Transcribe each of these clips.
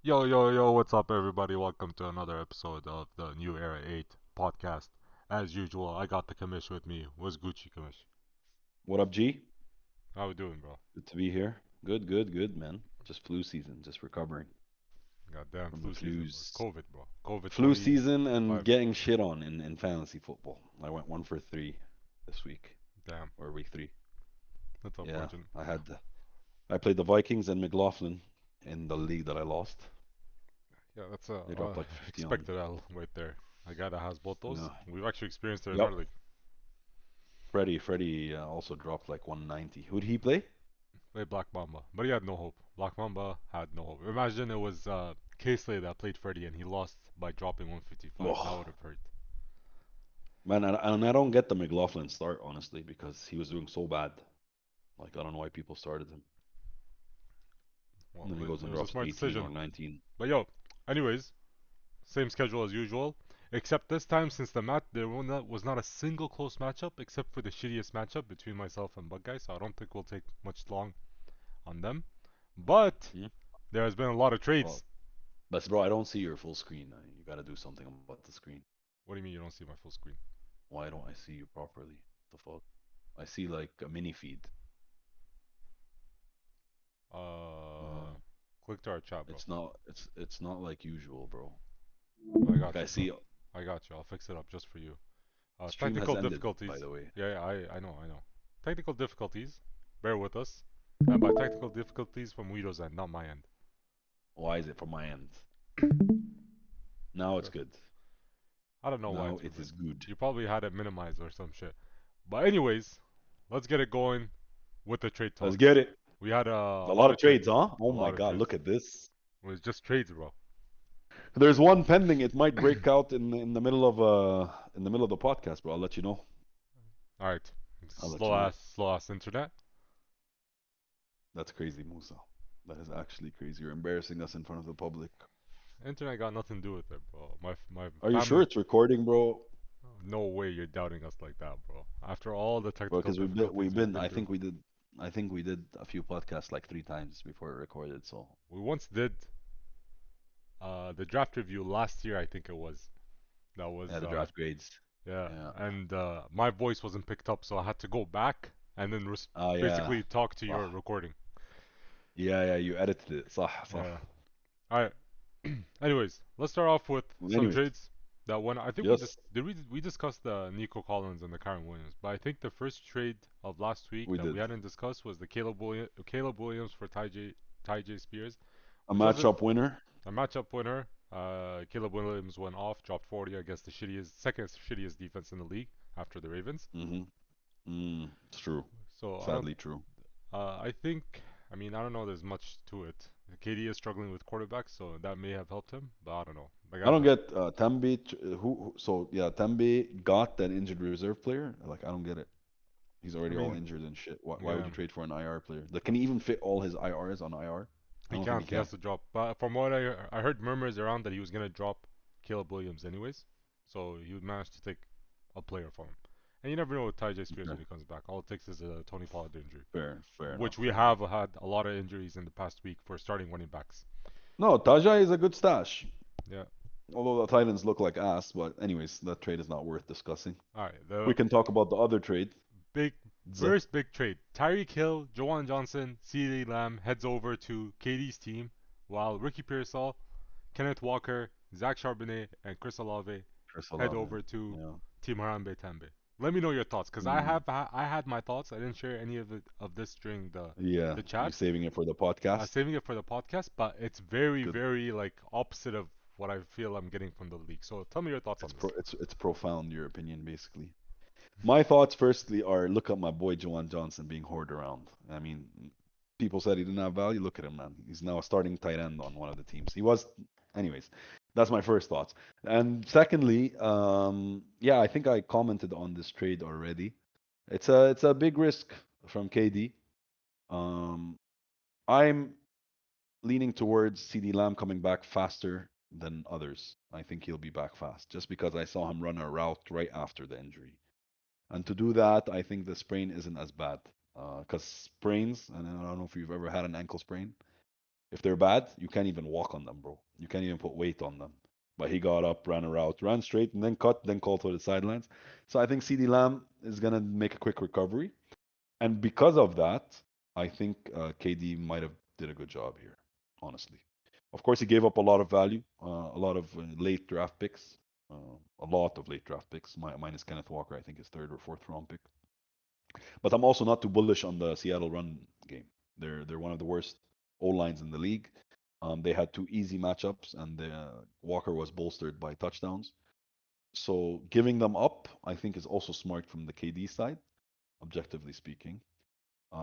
Yo, yo, yo, what's up, everybody? Welcome to another episode of the New Era 8 podcast. As usual, I got the Commish with me. What's Gucci, Commish? What up, G? How we doing, bro? Good to be here. Good, man. Just flu season, just recovering Goddamn from the flu season, bro. flus. COVID, bro. COVID Flu season and 25. getting shit on in fantasy football. I went 1 for 3 this week, Damn, or week 3. that's Yeah, unfortunate. I played the Vikings and McLaughlin in the league that I lost. Yeah, that's a They dropped like 50 on me. expected L right there. A guy that has both those. Yeah. We've actually experienced it in Yep. our league. Freddie also dropped like 190. Who'd he play? Played Black Mamba, but he had no hope. Black Mamba had no hope. Imagine it was Casely that played Freddy and he lost by dropping 155. That would Oh, have hurt. man, and I don't get the McLaughlin start honestly because he was doing so bad. Like I don't know why people started him. And Well, then he goes it and was a drops smart 18 or decision. 19. But yo, anyways, same schedule as usual. Except this time, since there was not a single close matchup except for the shittiest matchup between myself and Bug Guy, so I don't think we'll take much long on them. But Hmm? there has been a lot of Well, trades. but bro, I don't see your full screen. You gotta do something about the screen. What do you mean you don't see my full screen? Why don't I see you properly? The fuck? I see like a mini feed. Uh, Uh, click to our chat, bro. it's not like usual, bro. I Like got I you, bro. see I got you. I'll fix it up just for you. stream has Technical ended, by difficulties. the way. Yeah, yeah, I know, I know. Technical difficulties. Bear with us. And by technical difficulties from Guido's end, not my end. Why is it from my end? Now it's Uh, good. I don't know why Now it's it is reversed. good. You probably had it minimized or some shit. But anyways, let's get it going with the trade Let's talks. get it. We had A a lot lot of of trades, trades. huh? A Oh my lot of God, trades. look at this. It was just trades, bro. There's one pending. It might break out in the middle of the podcast, bro. I'll let you know. All right. I'll let you know. Slow ass internet. That's crazy, Musa. That is actually crazy. You're embarrassing us in front of the public. Internet got nothing to do with it, bro. My Are you sure family. it's recording, bro? No way you're doubting us like that, bro. After all the Bro, technical because difficulties we've been I through. think we did a few podcasts like 3 times before it recorded. So We once did the draft review last year, I think it was. That yeah, was the draft grades. yeah, Yeah. and my voice wasn't picked up, so I had to go back and then Oh yeah. basically talk to صح. your recording. Yeah. You edited it. صح صح. Yeah. All right. Anyways, let's start off with some Anyways, trades that went. I think we yes, just did we discussed the Nico Collins and the Kyron Williams, but I think the first trade of last week we that did we hadn't discussed was the Caleb Williams for Ty J Spears, a which was matchup winner. a matchup winner. Caleb Williams went off, dropped 40 against the second shittiest defense in the league after the Ravens. Mm-hmm. It's true. So I don't. Sadly true. I think. I mean, I don't know. There's much to it. KD is struggling with quarterbacks, so that may have helped him. But I don't know. The I guy's don't a get Tembe. So yeah, Tembe got that injured reserve player. Like I don't get it. He's I already all mean, injured and shit. Why would yeah, you trade for an IR player? Like, can he even fit all his IRs on IR? I he don't think he can't. He can. has to drop. But from what I heard murmurs around that he was gonna drop Caleb Williams anyways, so he would manage to take a player from him. And you never know with Ty J Spears Okay. when he comes back. All it takes is a Tony Pollard injury, Fair enough. which we Fair have enough. had a lot of injuries in the past week for starting running backs. No, Tajai is a good stash. Yeah. Although the Titans look like ass, but anyways, that trade is not worth discussing. All right. We The can talk about the other trade. big Z- first big trade. Tyreek Hill, Jawan Johnson, CeeDee Lamb heads over to KD's team, while Ricky Pearsall, Kenneth Walker, Zach Charbonnet, and Chris Olave Chris head Olave. over to Yeah. Team Harambe Tambe. Let me know your thoughts, cause Mm. I had my thoughts. I didn't share any of this during Yeah. the You chat. saving it for the podcast? Saving it for the podcast, but it's Good. very like opposite of what I feel I'm getting from the league. So tell me your thoughts on this. It's profound your opinion basically. My thoughts, firstly, are look at my boy Jawan Johnson being hoarded around. I mean, people said he didn't have value. Look at him, man. He's now a starting tight end on one of the teams. He was, anyways. That's my first thoughts. And secondly, yeah, I think I commented on this trade already. It's a big risk from KD. Um, I'm leaning towards CD Lamb coming back faster than others. I think he'll be back fast, just because I saw him run a route right after the injury. And to do that, I think the sprain isn't as bad. Because sprains, and I don't know if you've ever had an ankle sprain, If they're bad, you can't even walk on them, bro. You can't even put weight on them. But he got up, ran a route, ran straight, and then cut, then called to the sidelines. So I think CD Lamb is gonna make a quick recovery, and because of that, I think KD might have did a good job here, honestly. Of course, he gave up a lot of value, a lot of late draft picks, a lot of late draft picks, minus Kenneth Walker, I think his third or fourth round pick. But I'm also not too bullish on the Seattle run game. They're one of the worst O lines in the league. They had two easy matchups, and Walker was bolstered by touchdowns. So giving them up, I think, is also smart from the KD side, objectively speaking.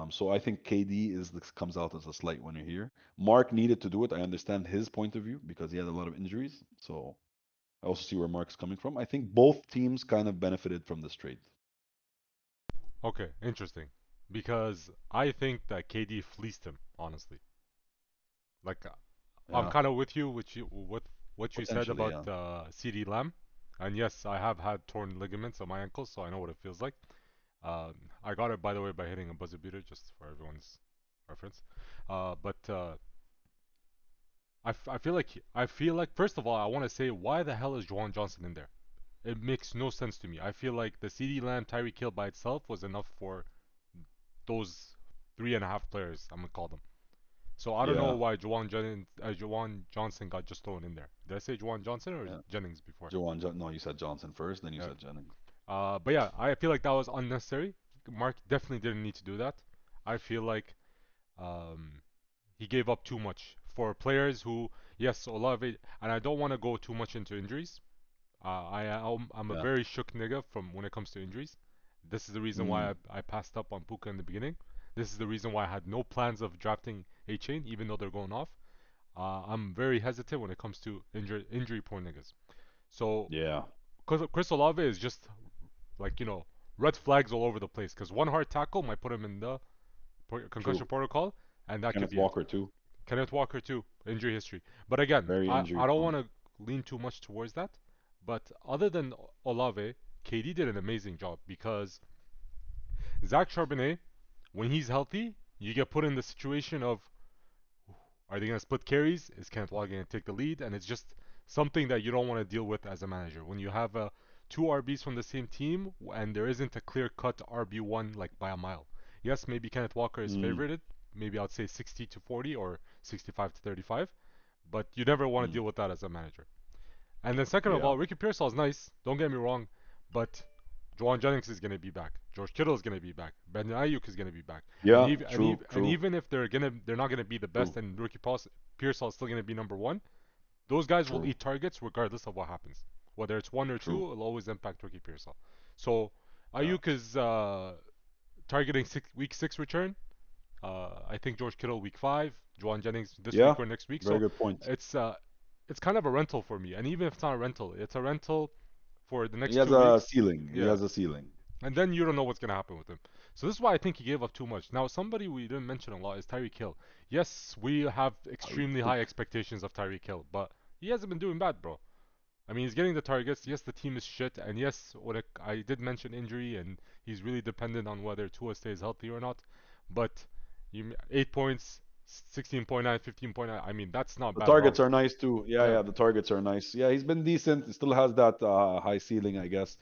So I think KD comes out as a slight winner here. Mark needed to do it. I understand his point of view because he had a lot of injuries. So I also see where Mark's coming from. I think both teams kind of benefited from this trade. Okay, interesting. Because I think that KD fleeced him, honestly. Like, I'm Yeah, kind of with you, with what you said potentially, about yeah. CD Lamb. And yes, I have had torn ligaments on my ankles, so I know what it feels like. I got it, by the way, by hitting a buzzer beater, just for everyone's reference. But I feel like first of all, I want to say why the hell is Juwan Johnson in there? It makes no sense to me. I feel like the CD Lamb Tyreek Hill by itself was enough for those three and a half players. I'm gonna call them. So I don't know Yeah, why Juwan Johnson got just thrown in there. Did I say Juwan Johnson or yeah. Jennings before? No, you said Johnson first, then you Yeah. said Jennings. But yeah, I feel like that was unnecessary. Mark definitely didn't need to do that. I feel like um, he gave up too much for players who, yes, Olave, and I don't want to go too much into injuries. I'm a Yeah. very shook nigga from when it comes to injuries. This is the reason why Mm, I passed up on Puka in the beginning. This is the reason why I had no plans of drafting A Chain, even though they're going off. I'm very hesitant when it comes to injury prone niggas. So, yeah, cause Chris Olave is just like red flags all over the place. Cause one hard tackle might put him in the concussion true. protocol, and that could Kenneth be it. Walker too. Kenneth Walker too, injury history. But again, Very I injury don't prone. want to lean too much towards that. But other than Olave, KD did an amazing job because Zach Charbonnet, when he's healthy, you get put in the situation of are they going to split carries? Is Kenneth Walker going to take the lead? And it's just something that you don't want to deal with as a manager. When you have two RBs from the same team and there isn't a clear cut RB1 like by a mile. Yes, maybe Kenneth Walker is Mm, favorited. Maybe I'd say 60 to 40 or 65 to 35. But you never want to mm, deal with that as a manager. And then second of yeah. all, Ricky Pearsall is nice. Don't get me wrong, but Juwan Jennings is gonna be back. George Kittle is gonna be back. Ben Ayuk is gonna be back. And Yeah, even and true, even and true, even if they're not gonna be the true, best, and Pearsall is still gonna be number one. Those guys will true. eat targets regardless of what happens. Whether it's one or True. two, it'll always impact Ricky Pearsall. So Yeah. Ayuk is targeting week six return. I think George Kittle week five, Juwan Jennings this Yeah. week or next week. Very So good point. it's uh it's kind of a rental for me. And even if it's not a rental, it's a rental for the He next has two a weeks. ceiling. He Yeah. has a ceiling. And then you don't know what's gonna happen with him. So this is why I think he gave up too much. Now somebody we didn't mention a lot is Tyreek Hill. Yes, we have extremely high expectations of Tyreek Hill, but he hasn't been doing bad, bro. I mean, he's getting the targets. Yes, the team is shit, and yes, I did mention injury, and he's really dependent on whether Tua stays healthy or not. But 8 points, 16.9, 15.9. I mean, that's not The bad at all. targets are nice too. Yeah, Yeah, yeah, the targets are nice. Yeah, he's been decent. He still has that high ceiling, I guess.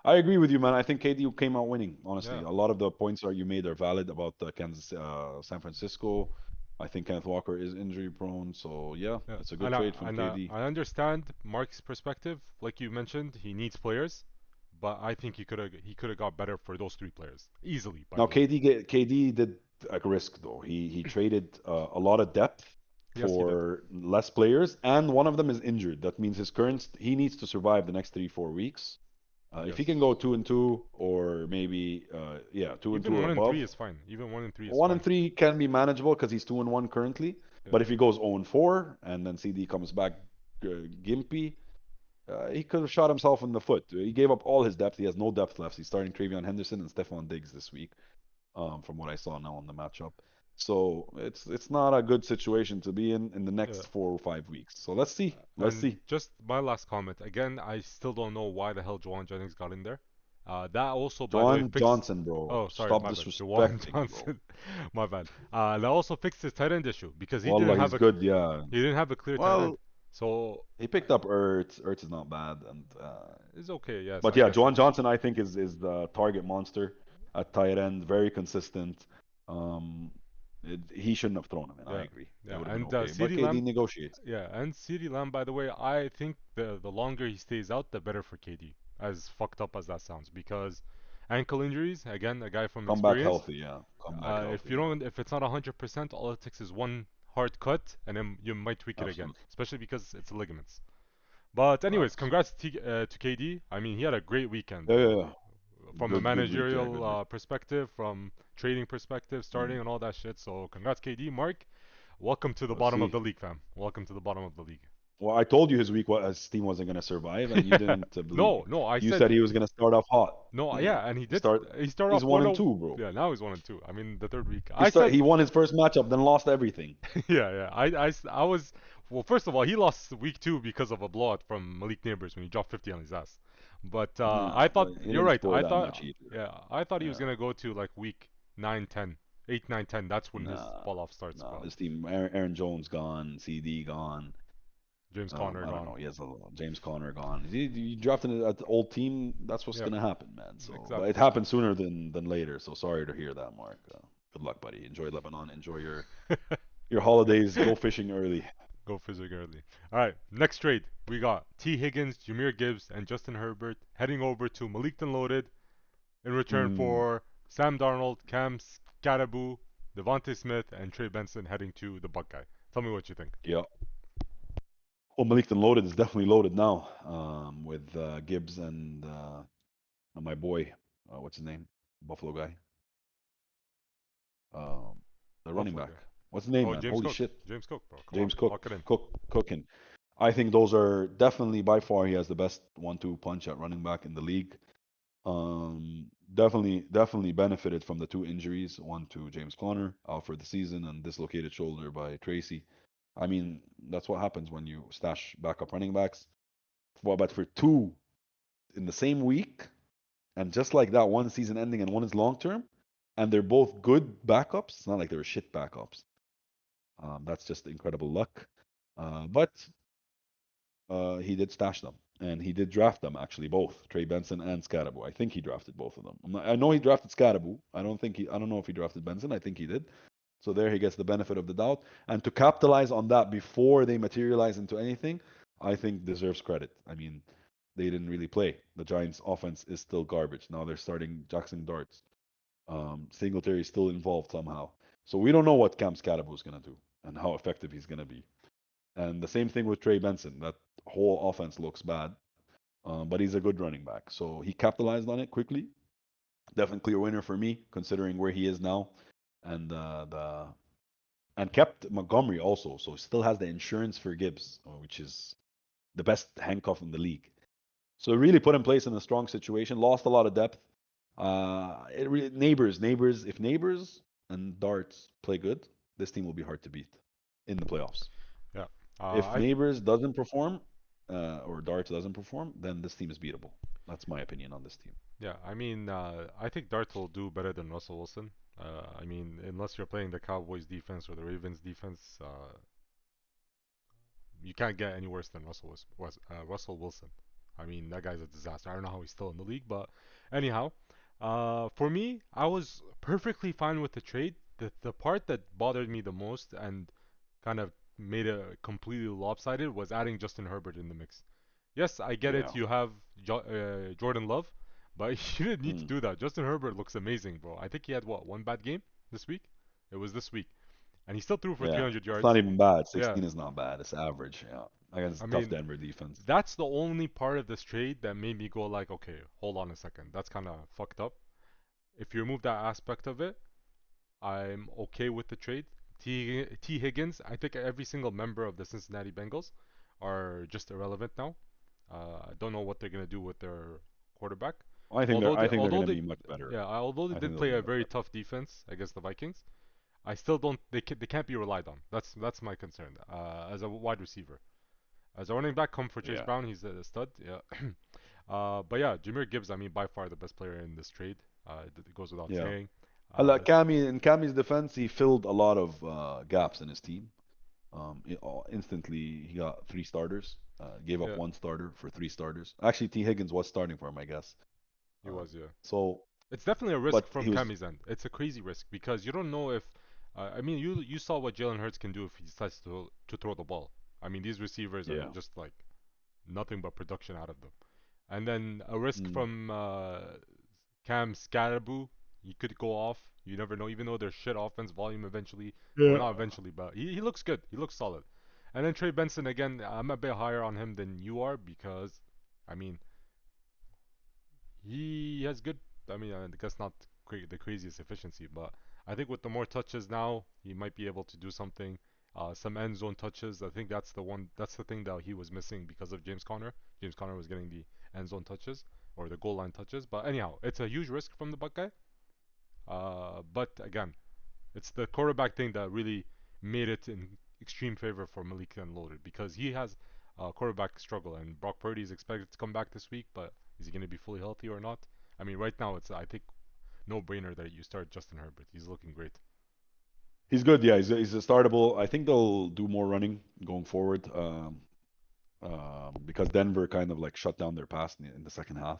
I agree with you, man. I think KD came out winning, honestly. yeah, A lot of the points you made are valid about San Francisco. I think Kenneth Walker is injury prone. So, yeah, yeah. it's a good And trade from I KD. I understand Mark's perspective. Like you mentioned, he needs players, but I think he could have got better for those three players easily. By Now, the way, KD did a risk, though. He traded a lot of depth yes, he did. for less players, and one of them is injured. That means he needs to survive the next 3 4 weeks. If he can go Yes. 2-2 or maybe yeah 2-2 Even or 1 and 3 above, is fine. Even 1 and 3 is one fine. and three can be manageable because he's 2-1 currently. Yeah, But if he goes 0-4 and then CD comes back gimpy, he could have shot himself in the foot. He gave up all his depth. He has no depth left. He's starting Travion Henderson and Stephon Diggs this week, from what I saw now in the matchup. So it's not a good situation to be in the yeah. next 4 or 5 weeks. So let's see. Let's And see. just my last comment. Again, I still don't know why the hell Juwan Jennings got in there. That also, by the way, Juwan fixed. Johnson, bro. Oh, sorry, Stop my bad. Jawan disrespecting, bro. Johnson, my bad. That also fixed his tight end issue because Wallah, he's good, yeah. he didn't have a clear tight end. Well, So he picked up Ertz. Ertz is not bad, and it's okay. Yes, but I yeah, get it. Juwan Johnson I think is the target monster at tight end, very consistent. Um, he shouldn't have thrown him in. I Yeah, agree. It yeah, would have been and okay, but CeeDee KD Lamb. negotiates. Yeah, and CeeDee Lamb, by the way, I think the longer he stays out, the better for KD. As fucked up as that sounds, because ankle injuries, again, a guy from Come back experience. healthy, yeah. Come back If healthy, you yeah. don't, if it's not 100%, all it takes is one hard cut, and then you might tweak it again, Absolutely, especially because it's ligaments. But anyways, facts. congrats to KD. I mean, he had a great weekend, Yeah, yeah, bro. yeah. From a Good week, yeah, managerial good week. perspective, from trading perspective, starting Mm. and all that shit. So congrats, KD. Mark, welcome to the Let's bottom of see. the league, fam. Welcome to the bottom of the league. Well, I told you his team wasn't gonna survive, and you didn't believe me. No, I You said said he was gonna start off hot. no. Yeah, and he He did. start. He started He's off one one and 0. two, bro. Yeah, now he's 1-2. I mean, the third week. He I start. said, He won his first matchup, then lost everything. yeah, yeah. I was. Well, first of all, he lost week 2 because of a blowout from Malik Neighbors when he dropped 50 on his ass. But Yeah, I thought but he you're didn't right. score I that much thought, either. yeah, I thought he was Yeah, gonna go to like week 9, 10, 8, 9, 10. That's when his nah, fall off starts. nah. But This team, Aaron Jones gone, CD gone. James Conner I don't gone. know. He has James Conner gone. You drafted an old team. That's what's Yeah, gonna happen, man. So, but it exactly. happened sooner than later. So sorry to hear that, Mark. Good luck, buddy. Enjoy Lebanon. Enjoy your holidays. Go fishing early. Go physic early. All right, next trade we got T Higgins, Jameer Gibbs, and Justin Herbert heading over to Malik Loaded in return Mm, for Sam Darnold, Cam Scarabu, Devontae Smith, and Trey Benson heading to the Buckeye. Tell me what you think. yeah. Well, Malik Loaded is definitely loaded now with Gibbs and my boy, what's his name? Buffalo guy. Um, the running Buffalo back. guy. What's his name, Oh, man? James Holy Cook. shit. James Cook, bro. Come on, James lock it in. Cooking. I think those are definitely by far he has the best 1-2 punch at running back in the league. Definitely benefited from the two injuries, one to James Conner out for the season and dislocated shoulder by Tracy. I mean, that's what happens when you stash backup running backs. Well, but for two in the same week, and just like that, one season ending and one is long term, and they're both good backups. It's not like they were shit backups. That's just incredible luck. But he did stash them, and he did draft them actually, both Trey Benson and Scarabu. I think he drafted both of them. I know he drafted Scarabu. I don't think he. I don't know if he drafted Benson. I think he did. So there he gets the benefit of the doubt, and to capitalize on that before they materialize into anything, I think deserves credit. I mean, they didn't really play. The Giants' offense is still garbage. Now they're starting Jackson Darts. Singletary is still involved somehow. So we don't know what Cam Scarabu is going to do and how effective he's going to be. And the same thing with Trey Benson. That whole offense looks bad, but he's a good running back. So he capitalized on it quickly. Definitely a winner for me, considering where he is now, and the and kept Montgomery also. So still has the insurance for Gibbs, which is the best handcuff in the league. So really put in place in a strong situation. Lost a lot of depth. Neighbors. If Neighbors and Darts play good, this team will be hard to beat in the playoffs. Yeah. If I Neighbors doesn't perform, or Darts doesn't perform, then this team is beatable. That's my opinion on this team. Yeah. I mean, I think Dart will do better than Russell Wilson. I mean, unless you're playing the Cowboys defense or the Ravens defense, you can't get any worse than Russell Wilson. I mean, that guy's a disaster. I don't know how he's still in the league, but anyhow, for me, I was perfectly fine with the trade. The part that bothered me the most and kind of made it completely lopsided was adding Justin Herbert in the mix. Yes, I get it. Yeah. You have Jordan Love, but you didn't need to Mm. do that. Justin Herbert looks amazing, bro. I think he had what, one bad game this week? It was this week, and he still threw for Yeah. 300 It's not yards. even bad. Yeah, 16 is not bad. It's average. Yeah. I Against a tough mean, Denver defense. that's the only part of this trade that made me go like, okay, hold on a second. That's kind of fucked up. If you remove that aspect of it, I'm okay with the trade. T Higgins, I think every single member of the Cincinnati Bengals are just irrelevant now. I don't know what they're gonna do with their quarterback. I think they're going to be much better. Although they I think did they'll play be a much very better. tough defense against the Vikings, I still don't. They can't be relied on. That's my concern. As a wide receiver, as a running back, come for Chase Yeah. Brown. He's a stud. Yeah. But yeah, Jameer Gibbs, I mean, by far the best player in this trade. It goes without Yeah. saying. Hala, Uh, In Kami's defense, he filled a lot of gaps in his team. Instantly, he got three starters. Gave up yeah, one starter for three starters. Actually, T. Higgins was starting for him, I guess. he was, yeah. So, It's definitely a risk but from he was, Kami's end. It's a crazy risk because you don't know if. I mean, you saw what Jalen Hurts can do if he decides to throw the ball. I mean, these receivers are yeah. just like nothing but production out of them. And then a risk Mm, from Cam Scatterboo. He could go off. You never know. Even though there's shit offense volume eventually, or yeah. not eventually, but he looks good. He looks solid. And then Trey Benson again. I'm a bit higher on him than you are because, I mean, he has good. I mean, I guess not the craziest efficiency, but I think with the more touches now, he might be able to do something. Some end zone touches. I think that's the one. That's the thing that he was missing because of James Conner. James Conner was getting the end zone touches or the goal line touches. But anyhow, it's a huge risk from the Buckeye. But again, it's the quarterback thing that really made it in extreme favor for Malik Unloaded because he has a quarterback struggle, and Brock Purdy is expected to come back this week, but is he going to be fully healthy or not? I mean, right now it's I think no brainer that you start Justin Herbert. He's looking great. He's good. Yeah, he's a startable. I think they'll do more running going forward because Denver kind of like shut down their pass in the second half.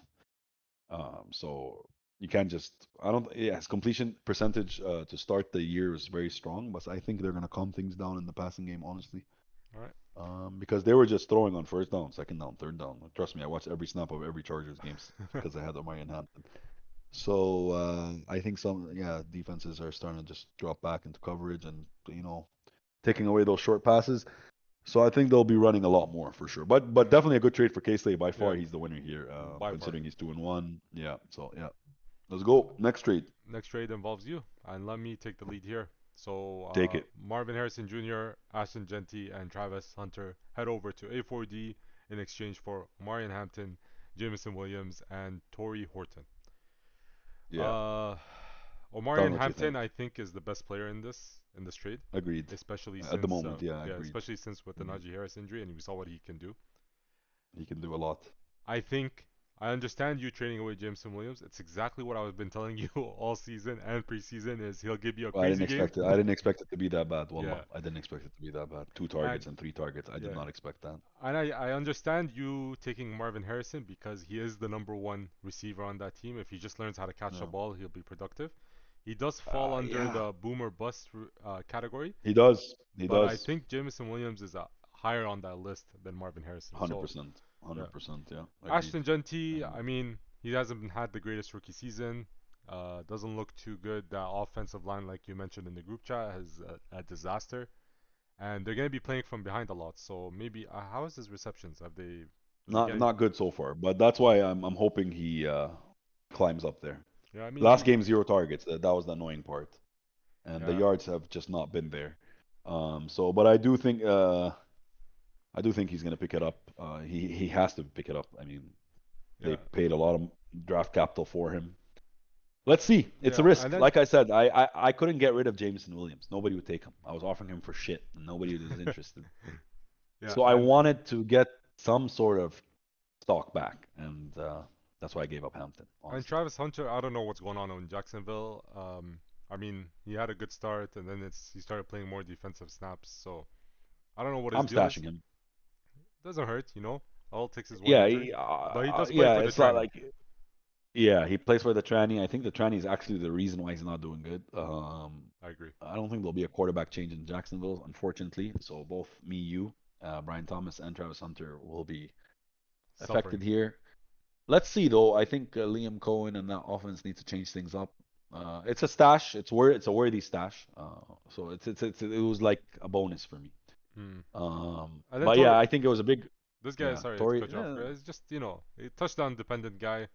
So you can't just. I don't. Yeah, his completion percentage to start the year is very strong, but I think they're gonna calm things down in the passing game, honestly. All right. Because they were just throwing on first down, second down, third down. Trust me, I watched every snap of every Chargers games because I had Omari in hand. So I think some defenses are starting to just drop back into coverage and taking away those short passes. So I think they'll be running a lot more for sure. But definitely a good trade for K-Slade. By Yeah, far, he's the winner here, by far. considering he's 2-1. Yeah. So yeah, let's go next trade. Next trade involves you, and let me take the lead here. So Take it. Marvin Harrison Jr., Ashton Genty, and Travis Hunter head over to A4D in exchange for Omarion Hampton, Jameson Williams, and Torrey Horton. Yeah. Uh, Tell me Omarion what you Hampton, think. I think, is the best player in this trade, Agreed. especially At the since moment, yeah, yeah, agreed. especially since with the Agreed. Najee Harris injury, and we saw what he can do. He can do a lot. I think I understand you trading away Jameson Williams. It's exactly what I've been telling you all season and preseason is he'll give you a Well, I didn't crazy game. expect it. I didn't expect it to be that bad. Wallah, Yeah, I didn't expect it to be that bad. Two and targets and three targets. I did yeah, not expect that. and I understand you taking Marvin Harrison because he is the number one receiver on that team. If he just learns how to catch the Yeah. ball, he'll be productive. He does fall under Yeah. the boomer bust category, He does. He but I does. think Jameson Williams is higher on that list than Marvin Harrison. So 100%. yeah, 100%. Yeah. Agreed. Ashton Genty, Agreed. I mean, he hasn't had the greatest rookie season. Doesn't look too good. That offensive line, like you mentioned in the group chat, is a disaster. And they're gonna be playing from behind a lot. So maybe how is his receptions? Have they? Does he Not get any? not good so far, but that's why I'm hoping he climbs up there. Yeah, I mean Last he. game, zero targets. That was the annoying part, and the Yeah, yards have just not been there. But I do think he's gonna pick it up. He has to pick it up. I mean, they yeah, paid a lot of draft capital for him. Let's see. It's a yeah. And risk. then Like I said, I couldn't get rid of Jameson Williams. Nobody would take him. I was offering him for shit, and nobody was interested. yeah, So I wanted to get some sort of stock back, and that's why I gave up Hampton, and honestly. Travis Hunter, I don't know what's going on in Jacksonville. I mean he had a good start, and then he started playing more defensive snaps. So I don't know what his I'm deal is. stashing him. Doesn't hurt, you know. All it takes is one Yeah, injury, but he does play yeah. for the It's not tranny. like yeah, he plays for the tranny. I think the tranny is actually the reason why he's not doing good. I agree. I don't think there'll be a quarterback change in Jacksonville, unfortunately. So both me, you, Brian Thomas, and Travis Hunter will be Suffering. affected here. Let's see though. I think Liam Cohen and that offense need to change things up. It's a stash. It's a worthy stash. So it was like a bonus for me. Hmm. And then But yeah, I think it was a big this guy. yeah. Sorry to Tory, cut you off. yeah, It's just a touchdown dependent guy.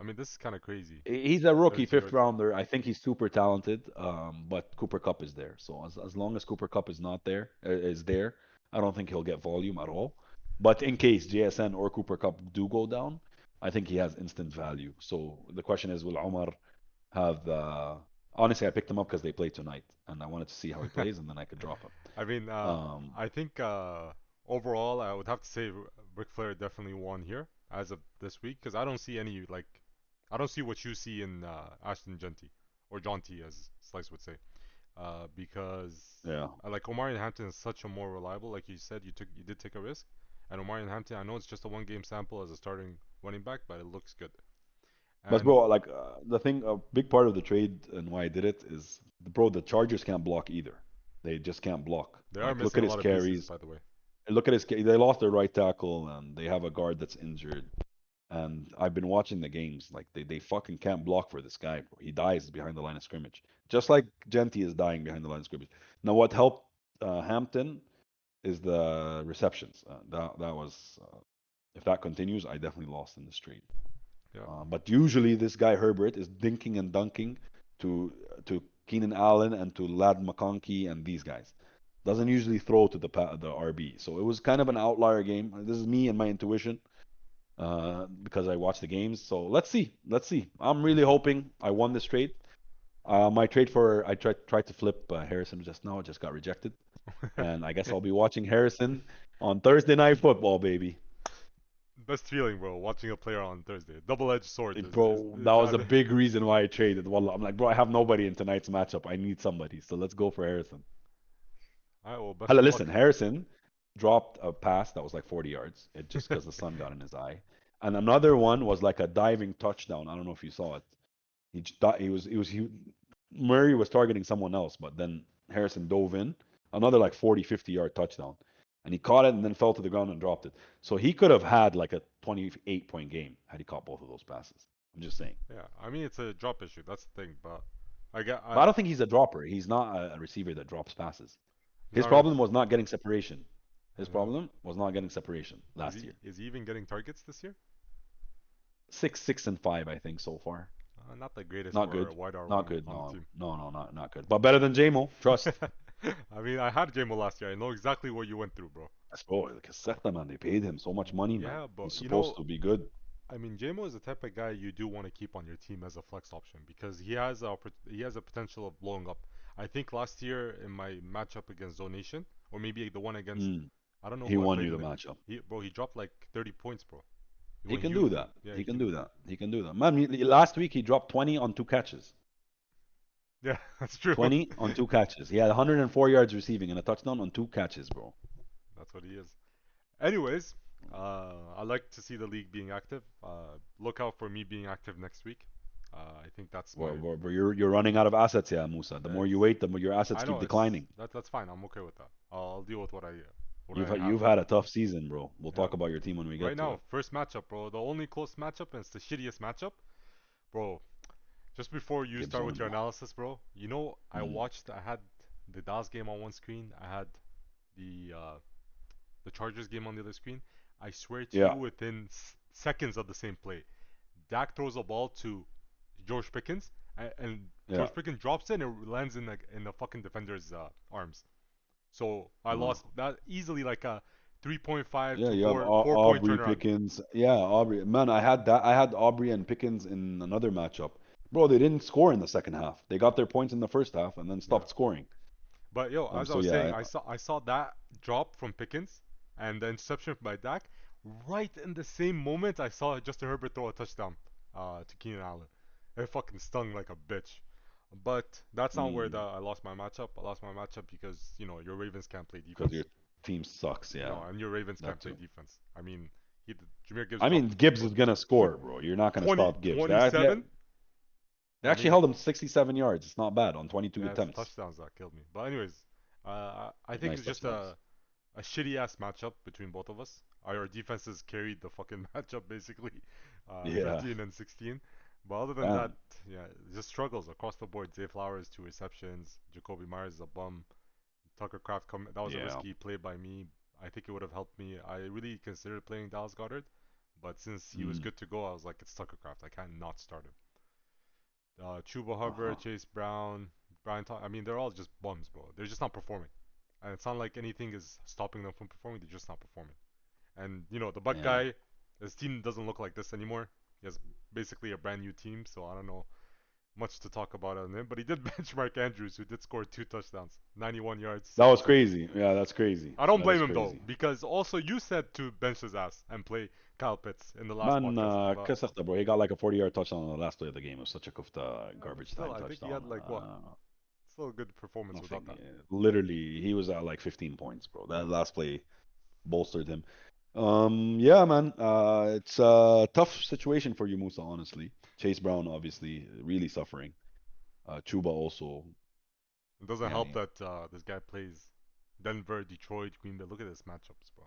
I mean, this is kind of crazy. he's a rookie 32 fifth yards. rounder. I think he's super talented. But Cooper Cup is there. So as long as Cooper Cup is not there, is there, I don't think he'll get volume at all. But in case JSN or Cooper Cup do go down, I think he has instant value. So the question is, will Omar have honestly I picked him up because they play tonight and I wanted to see how he plays and then I could drop him. I mean, Um, I think overall, I would have to say Ric Flair definitely won here. as of this week because I don't see any like I don't see what you see in Ashton Genty or Jaunty as Slice would say. Because Yeah. like Omari and Hampton is such a more reliable. Like you said, you did take a risk, and Omari and Hampton. I know it's just a one game sample as a starting running back, but it looks good. But And bro, like the thing, a big part of the trade and why I did it is, bro, the Chargers can't block either. They just can't block. they are Like, look missing at a his lot of pieces, carries. by the way. Look at his. They lost their right tackle, and they have a guard that's injured. And I've been watching the games. Like they fucking can't block for this guy, bro. He dies behind the line of scrimmage, just like Genty is dying behind the line of scrimmage. Now, what helped Hampton is the receptions. That was if that continues, I definitely lost in the street. Yeah, But usually this guy Herbert is dinking and dunking to Keenan Allen and to Lad McConkey and these guys. Doesn't usually throw to the RB. So it was kind of an outlier game. This is me and my intuition because I watch the games. So let's see. Let's see. I'm really hoping I won this trade. My trade for I tried to flip Harrison just now. It just got rejected. And I guess I'll be watching Harrison on Thursday Night Football, baby. best feeling, bro. Watching a player on Thursday, double-edged sword Bro, is that was that. a big reason why I traded. Wallah, I'm like, bro, I have nobody in tonight's matchup. I need somebody. So let's go for Harrison. Alright, well, best Hala, of listen, luck. Harrison dropped a pass that was like 40 yards. It just because the sun got in his eye. And another one was like a diving touchdown. I don't know if you saw it. Murray was targeting someone else, but then Harrison dove in. Another like 40, 50-yard touchdown. And he caught it and then fell to the ground and dropped it. So he could have had like a 28-point game had he caught both of those passes. I'm just saying. Yeah, I mean it's a drop issue. That's the thing, but I get But I don't think he's a dropper. He's not a receiver that drops passes. he's His not really. problem was not getting separation. His Uh, problem was not getting separation last year. is he even getting targets this year? 6, 6, and 5, I think so far. Not the greatest Not for good. a wide Not R1 good. on the No, team. no, no, not good. But better than JMO. Trust. I mean, I had Jamo last year. I know exactly what you went through, bro. That's bro. Like man, they paid him so much money, man. Yeah, He's but supposed to be good. I mean, Jamo is the type of guy you do want to keep on your team as a flex option because he has a potential of blowing up. I think last year in my matchup against Zonation, or maybe the one against Mm. I don't know He who I won played you in the the matchup. he dropped like 30 points, bro. He He went can huge. do that. Yeah, He he can can. do that. He can do that. Man, last week he dropped 20 on 2 catches. Yeah, that's true. 20 on 2 catches. He had 104 yards receiving and a touchdown on 2 catches, bro. That's what he is. Anyways, I like to see the league being active. Look out for me being active next week. I think that's my. Bro, you're running out of assets, yeah, Musa. The more It's, you wait, the more your assets I keep know it's declining. that's fine. I'm okay with that. I'll deal with what You've I had, have. you've had a tough season, bro. We'll Yeah. talk about your team when we Right get to now, it. first matchup, bro. The only close matchup, and it's the shittiest matchup, bro. Just before you Gibbs start with on your him. analysis, bro. Mm. I had the Dallas game on one screen. I had the uh, the Chargers game on the other screen. I swear to you, Yeah, within seconds of the same play, Dak throws a ball to George Pickens, and yeah. George Pickens drops it and it lands in the fucking defender's arms. So I Uh, lost that easily, like a 3.5 yeah, to you have 4 point Aubrey turnaround. Pickens. Yeah, Aubrey. Man, I had that. I had Aubrey and Pickens in another matchup. Bro, they didn't score in the second half. They got their points in the first half and then Yeah. stopped scoring. But yo, as I So was yeah, saying, I saw that drop from Pickens and the interception by Dak. Right in the same moment, I saw Justin Herbert throw a touchdown to Keenan Allen. It fucking stung like a bitch. But that's not where mm, I lost my matchup. I lost my matchup because your Ravens can't play because defense. your team sucks. Yeah, No, and your Ravens can't that play too. defense. I mean, Jameer Gibbs I mean, dropped Gibbs what is gonna tw- score, bro. You're not gonna 20, stop Gibbs. twenty-seven. They I actually mean, held him 67 yards. It's not bad on 22 yeah, it's the attempts. touchdowns that killed me. But anyways, I think Nice it's just touchdowns. a shitty ass matchup between both of us. Our defenses carried the fucking matchup basically, Yeah, 13 and 16. But other than that, damn. yeah, just struggles across the board. Zay Flowers 2 receptions. Jacoby Myers is a bum. Tucker Craft that was a Yeah. risky play by me. I think it would have helped me. I really considered playing Dallas Goddard, but since he was Mm. good to go, I was like, it's Tucker Craft. I can't not start him. Chuba Uh-huh. Hubbard, Chase Brown, I mean, they're all just bums, bro. They're just not performing. And it's not like anything is stopping them from performing. They're just not performing. And the Buck Yeah. guy, his team doesn't look like this anymore. He has basically a brand new team, so I don't know. much to talk about on him, but he did bench Mark Andrews, who did score 2 touchdowns, 91 yards. That was crazy. Yeah, that's crazy. I don't That is blame him though, crazy. because also you said to bench his ass and play Kyle Pitts in the last Man, podcast as well. kasakta, bro. He got like a 40-yard touchdown on the last play of the game. It was such a kufta Yeah, but garbage still, time I think he touchdown. had like what? Still a good performance without Nothing. that. Literally, he was at like 15 points, bro. That last play bolstered him. Yeah, man. It's a tough situation for you, Musa, honestly. Chase Brown, obviously, really suffering. Chuba also, It doesn't yeah, help that this guy plays Denver, Detroit, Green Bay. Look at his matchups, bro.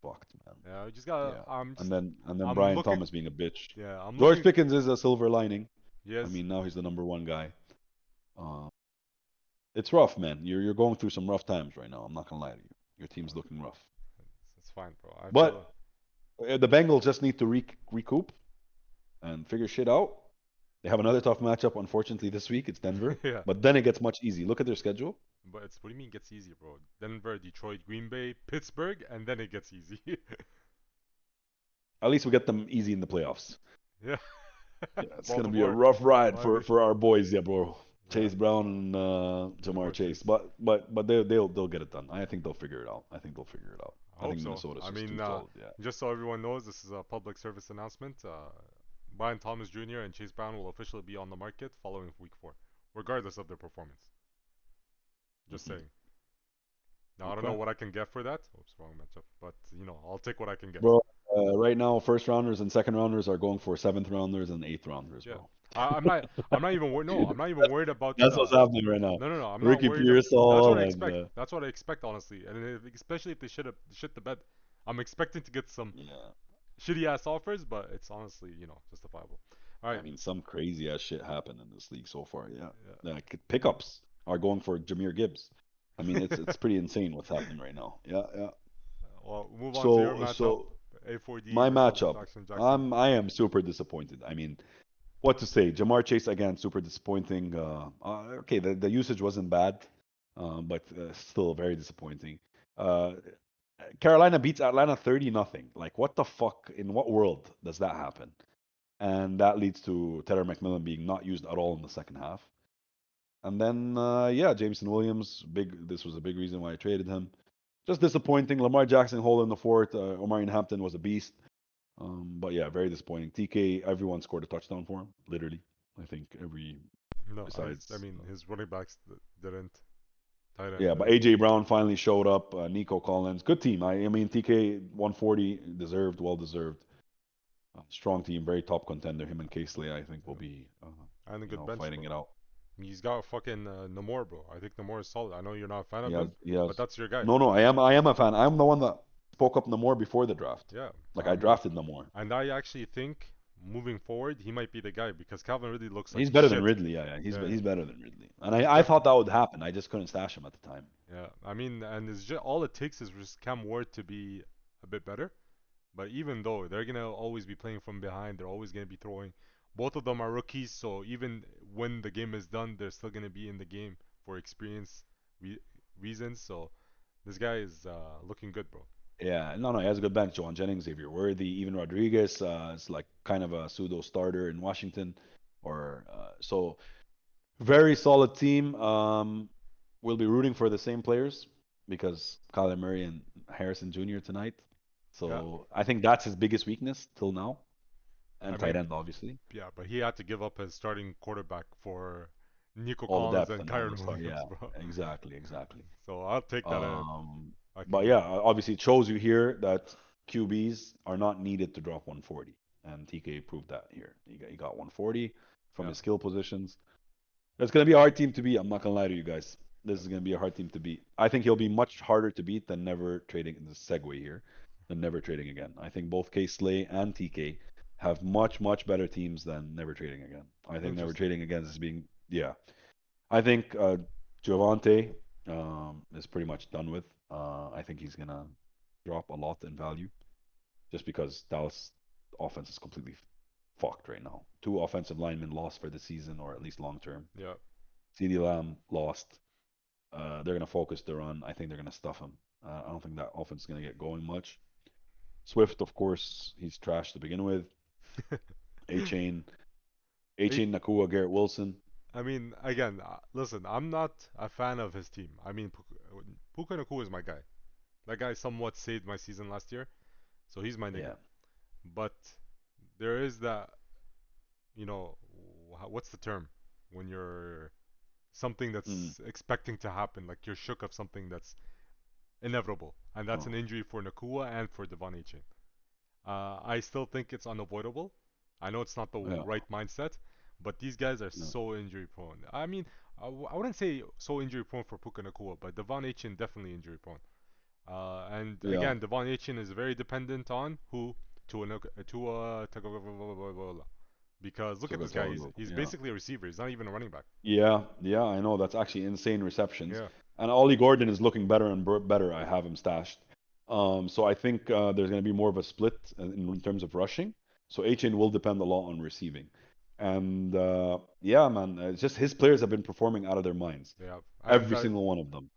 fucked, man. Yeah, I just got. Yeah. I'm And just. then I'm Brian looking. Thomas being a bitch. Yeah, I'm George looking. Pickens is a silver lining. I Yes, mean, now he's the number one guy. Uh, it's rough, man. You're going through some rough times right now. I'm not gonna lie to you. Your team's looking rough. it's fine, bro. I feel. But the Bengals just need to recoup and figure shit out. They have another tough matchup, unfortunately, this week. It's Denver, Yeah, but then it gets much easy. Look at their schedule. but it's what do you mean gets easier, bro? Denver, Detroit, Green Bay, Pittsburgh, and then it gets easy. At least we get them easy in the playoffs. Yeah. Yeah, it's gonna be a Baltimore, rough ride Miami. for our boys, yeah, bro. Yeah, Chase Brown and Jamar Jamar Chase, Chase. but they'll get it done. I think they'll figure it out. I think they'll figure it out. I I hope think so. Minnesota's I just too mean, solid. Yeah. just so everyone knows, this is a public service announcement. Brian Thomas Jr. and Chase Brown will officially be on the market following Week 4, regardless of their performance. Just Hmm. saying. Now I don't know Okay, what I can get for that. Oops, wrong matchup. But I'll take what I can get. bro. Right now, first rounders and second rounders are going for seventh rounders and eighth rounders, Yeah, bro. I'm not. I'm not even. No, I'm not even worried about. That's what's happening right now. No, no, no. I'm not Ricky worried. That's what Pearsall I and expect. That's what I expect, honestly. And especially if they shit the bed, I'm expecting to get some yeah. shitty ass offers, but it's honestly, justifiable. All I right. mean, some crazy ass shit happened in this league so far. Yeah, Yeah. like pickups are going for Jameer Gibbs. I mean, it's pretty insane what's happening right now. Yeah, yeah. Well, move on to your So matchup. so A4D my versus matchup, Jackson. I am super disappointed. I mean, what to say? Jamar Chase again, super disappointing. Okay, the usage wasn't bad, but still very disappointing. Uh, Carolina beats Atlanta 30-0. Like, what the fuck? In what world does that happen? And that leads to Taylor McMillan being not used at all in the second half. And then, yeah, Jameson Williams, big. This was a big reason why I traded him. Just disappointing. Lamar Jackson hole in the fourth. Omarion Hampton was a beast. But yeah, very disappointing. TK, everyone scored a touchdown for him, literally. I think every No, I besides. mean his running backs didn't. Tight end Yeah, but didn't. AJ Brown finally showed up. Nico Collins, good team. I mean, TK 140 deserved, well deserved. Strong team, very top contender. Him and Casely, I think, will Yeah. be, And a good bench, fighting bro. it out. He's got fucking Namor, bro. I think Namor is solid. I know you're not a fan He of has, him, he but has. that's your guy. No, no, I am a fan. I'm the one that spoke up Namor before the draft. Yeah, Like I I mean, drafted Namor. and I actually think moving forward he might be the guy because Calvin Ridley looks like He's better than shit. Ridley. Yeah, yeah. Yeah, He's better than Ridley. And he's I thought definitely. that would happen. I just couldn't stash him at the time. Yeah, I mean, and it's just all it takes is just Cam Ward to be a bit better. But even though they're gonna always be playing from behind, they're always gonna be throwing. Both of them are rookies, so even when the game is done, they're still gonna be in the game for experience re- reasons. So this guy is looking good, bro. Yeah, no, no, he has a good bench. Joan Jennings, Xavier Worthy, even Rodriguez is like kind of a pseudo starter in Washington, or so very solid team. We'll be rooting for the same players because Kyler Murray and Harrison Jr. tonight. Yeah, So I think that's his biggest weakness till now, I and tight mean, end obviously. yeah, but he had to give up his starting quarterback for Nico All the Collins depth and and all Kyron the stuff. Williams, Yeah, bro. exactly, exactly. So I'll take that. Um, I can but give yeah, up. obviously it shows you here that QBs are not needed to drop 140, and TK proved that here. He got 140 from Yeah, his skill positions. It's gonna be a hard team to beat. I'm not gonna lie to you guys. This is gonna be a hard team to beat. I think he'll be much harder to beat than never trading in the segue here, than never trading again. I think both K Slay and TK have much better teams than never trading again. I think never interesting. trading again is being yeah. I think Javante is pretty much done with. I think he's gonna drop a lot in value just because Dallas offense is completely fucked right now. Two offensive linemen lost for the season or at least long term. Yeah, CD Lamb lost. They're gonna focus their run. I think they're gonna stuff him. I don't think that offense is gonna get going much. Swift, of course, he's trash to begin with. A Chain, Eight. H.A. Nakua, Garrett Wilson. I mean, again, listen, I'm not a fan of his team. I mean, Puka Nakua is my guy. That guy somewhat saved my season last year, so he's my nigga. Yeah. But there is that, what's the term when you're something Mm. that's expecting to happen, like you're shook of something that's inevitable, and that's an Oh. injury for Nakua and for Devon Achin. I still think it's unavoidable. I know it's not the Yeah. right mindset, but these guys are No. so injury prone. I mean, I wouldn't say so injury prone for Puka Nakua, but Devon Achin definitely injury prone. And Yeah. again, Devon Achin is very dependent on who Tua Tagovailoa, because look So at this that's guy. all He's good. he's Yeah. basically a receiver. He's not even a running back. Yeah. Yeah. I know. That's actually insane receptions. Yeah. And Ollie Gordon is looking better and better. I have him stashed. So I think there's going to be more of a split in terms of rushing. So HN will depend a lot on receiving. And yeah, man, it's just his players have been performing out of their minds. Yeah. And Every single one of them.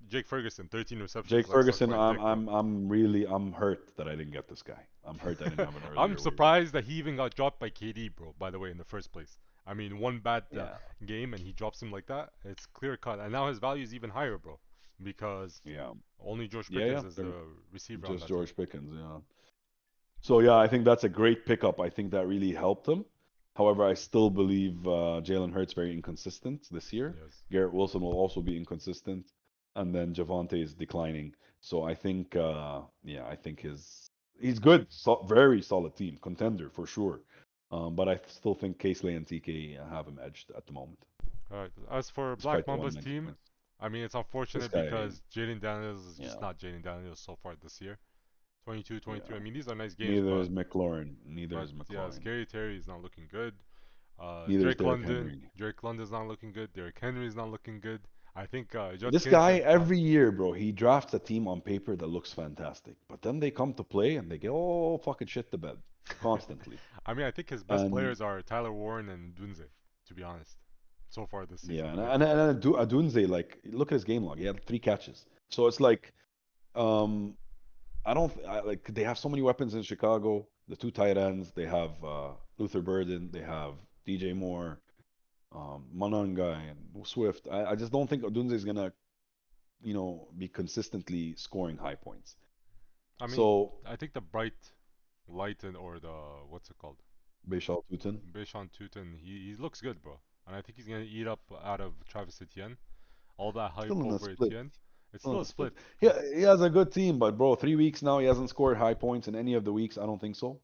Jake Ferguson, 13 receptions, Jake like suck Ferguson, my dick, bro. I'm hurt that I didn't get this guy. I'm hurt I didn't have an I'm earlier waiver. surprised that he even got dropped by KD, bro. By the way, in the first place. I mean, one bad Yeah, game and he drops him like that. It's clear cut, and now his value is even higher, bro, because yeah, only George yeah, Pickens yeah. is They're the receiver on just that team. George Pickens, yeah. So yeah, I think that's a great pickup. I think that really helped him. However, I still believe Jalen Hurts very inconsistent this year. Yes. Garrett Wilson will also be inconsistent, and then Javante is declining. So I think, yeah, I think he's good, very solid team, contender for sure. But I still think Casely and TK have him edged at the moment, All right. As for Black despite the Mamba's 190 team, points. I mean, it's This unfortunate guy, because Jaden Daniels is just yeah, not Jaden Daniels so far this year. 22, 23. yeah. I mean, these are nice games, Neither but is McLaurin. Neither is yeah, McLaurin. Scary Terry is not looking good. Neither is Derrick Henry. Drake London's not looking good. Derrick Henry's not looking good. I think This Judkins guy, and every year, bro, he drafts a team on paper that looks fantastic. But then they come to play and they get all fucking shit to bed constantly. I mean, I think his best And players are Tyler Warren and Dunze, to be honest, so far this yeah, season. and Adunze, like, look at his game log. He had 3 catches. So it's like, um, like they have so many weapons in Chicago. The 2 tight ends, they have Luther Burden, they have DJ Moore, Mananga, and Swift. I just don't think Odunze is gonna, be consistently scoring high points. I mean, So I think the bright light and or the what's it called, Bishal Tutin. Bishan Tutin, he looks good, bro, and I think he's gonna eat up out of Travis Etienne. All that hype Still in a over split. Etienne, it's Still in still a a split. split. He has a good team, but bro, 3 weeks now he hasn't scored high points in any of the weeks. I don't think so.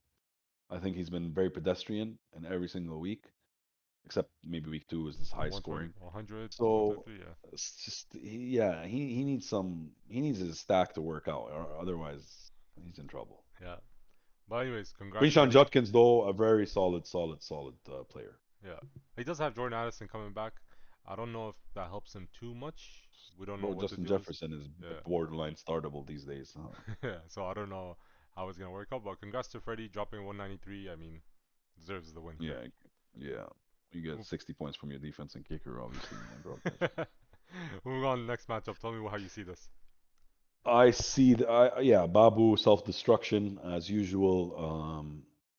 I think he's been very pedestrian in every single week, except maybe week 2 is his high 120, scoring. 100, So 133, yeah. it's just yeah, he needs his stack to work out, or otherwise he's in trouble. Yeah. But anyways, congrats, Quinshawn Freddie. Judkins, though, a very solid player. Yeah. He does have Jordan Addison coming back. I don't know if that helps him too much. We don't know Bro, what the Justin deal is. Jefferson is Yeah. borderline startable these days. Huh? Yeah. So I don't know how it's gonna work out. But congrats to Freddie dropping 193. I mean, deserves the win here. Yeah, yeah. You get Move. 60 points from your defense and kicker, obviously, and broadcast. Moving on to the next matchup. Tell me how you see this. I see yeah, Babu self-destruction as usual.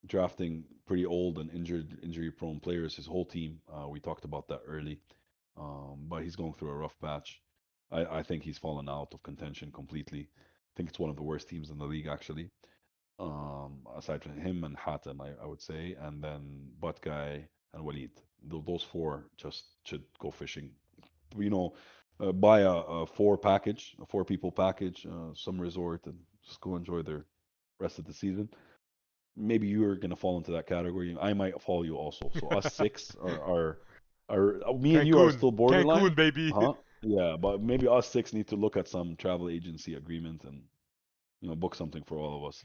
Drafting pretty old and injury-prone players. His whole team. We talked about that early. But he's going through a rough patch. I think he's fallen out of contention completely. I think it's one of the worst teams in the league, actually. Aside from him and Hatem, I would say, and then Butt Guy and Walid. Those four just should go fishing. You know, buy a four people package, some resort, and just go enjoy their rest of the season. Maybe you're gonna fall into that category. I might fall you also. So us six are me and you are Cancun, still borderline, Cancun, baby. huh? Yeah, but maybe us six need to look at some travel agency agreement and book something for all of us.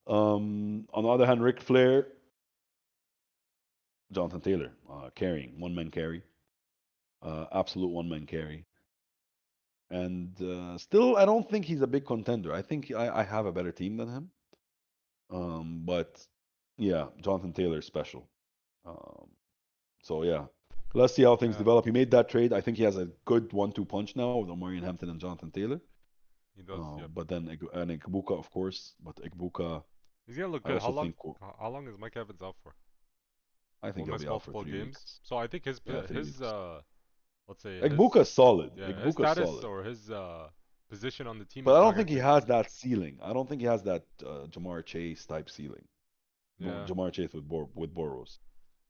On the other hand, Ric Flair, Jonathan Taylor, carrying 1 man carry, absolute 1 man carry, and still I don't think he's a big contender. I think I have a better team than him. But yeah, Jonathan Taylor is special. Um, so yeah, let's see how things Yeah, develop. He made that trade. I think he has a good 1-2 punch now with Omarion Hampton and Jonathan Taylor. he does. Yep. But then Igbuka, of course. But Igbuka, He's gonna look I good. also think How long is Mike Evans out for? I will think he'll miss be out for multiple three games. weeks. So I think Yeah, three his weeks. let's say Igbuka's solid. his Igbuka's status solid. or his position on the team But is I not don't think he guaranteed. has that ceiling. I don't think he has that Jamar Chase type ceiling. Yeah, Jamar Chase with Boros.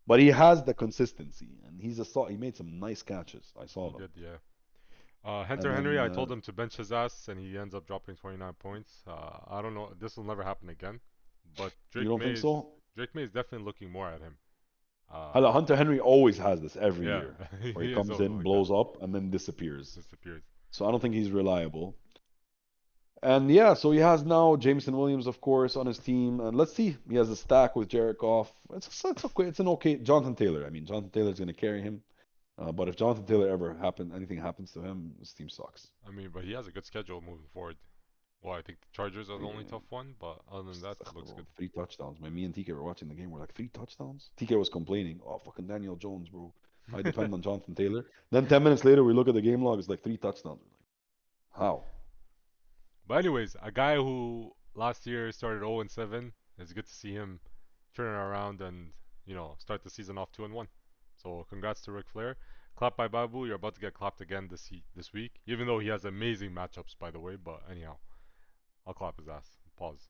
But he has the consistency, and he made some nice catches. I saw he them. did. Yeah. And Hunter Henry, then I told him to bench his ass, and he ends up dropping 29 points. I don't know. This will never happen again. But you don't think so? Drake May is definitely looking more at him. Uh, Hunter Henry always has this every yeah, year, where he he is comes always in, like that. blows up, and then disappears. Disappears. So I don't think he's reliable. And yeah, so he has now Jameson Williams, of course, on his team. And let's see, he has a stack with Jared Goff. It's okay. It's an okay Jonathan Taylor. I mean, Jonathan Taylor's going to carry him. But if Jonathan Taylor anything happens to him, his team sucks. I mean, but he has a good schedule moving forward. Well, I think the Chargers are the only tough one, but other than that, it looks good. 3 touchdowns. Me and TK were watching the game. We're like, 3 touchdowns? TK was complaining. Oh, fucking Daniel Jones, bro. I depend on Jonathan Taylor. Then 10 minutes later, we look at the game log. It's like 3 touchdowns. We're like, how? But anyways, a guy who last year started 0 and 7, it's good to see him turn it around and start the season off 2 and 1. So congrats to Ric Flair. Clap by Babu. You're about to get clapped again this week, even though he has amazing matchups, by the way. But anyhow, I'll clap his ass. Pause.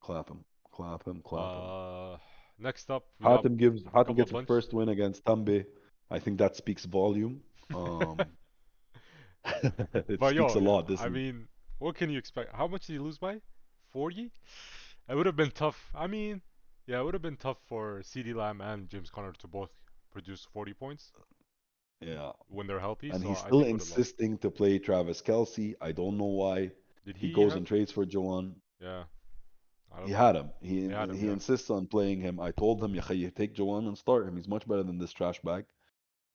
Clap him. Clap him. Clap him. Uh, Next up we got a Hatem couple gets his bunch. first win against Tambe. I think that speaks volume. Um, it But speaks yo, a lot. This I is mean, what can you expect? How much did he lose by? 40? It would have been tough. I mean, yeah, it would have been tough for CD Lamb and James Conner to both produce 40 points yeah. when they're healthy. And So he's I still think he would have lost. insisting to play Travis Kelsey. I don't know why. Did He he goes have? and trades for Jawan. Yeah, I He don't know. had him. He had him. He Yeah. insists on playing him. I told him, "Ya take Jawan and start him. He's much better than this trash bag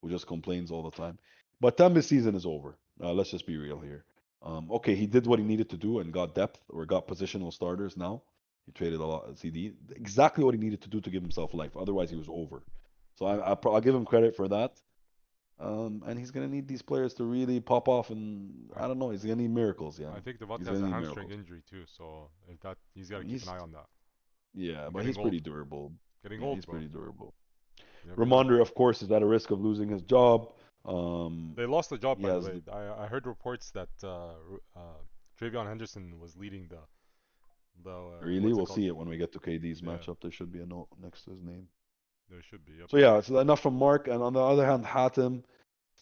who just complains all the time." But Tamba's season is over. Let's just be real here. Okay, he did what he needed to do and got depth or got positional starters now. He traded a lot of CD. Exactly what he needed to do to give himself life. Otherwise, he was over. So I'll give him credit for that. And he's gonna need these players to really pop off, and I I don't know. He's gonna need miracles, yeah. I think Devontae He's has gonna a need hamstring miracles. injury too. So if that he's got to keep an He's eye on that. Yeah, And but getting he's old. pretty durable. Getting Yeah, old, he's bro. pretty durable. You never know. Ramondre, of course, is at a risk of losing his job. They lost the job, He by the has way. I heard reports that Travion Henderson was leading the really. what's it We'll called? see it when we get to KD's Yeah, matchup. There should be a note next to his name. there should be. Yep. So yeah, it's enough from Mark. And on the other hand, Hatem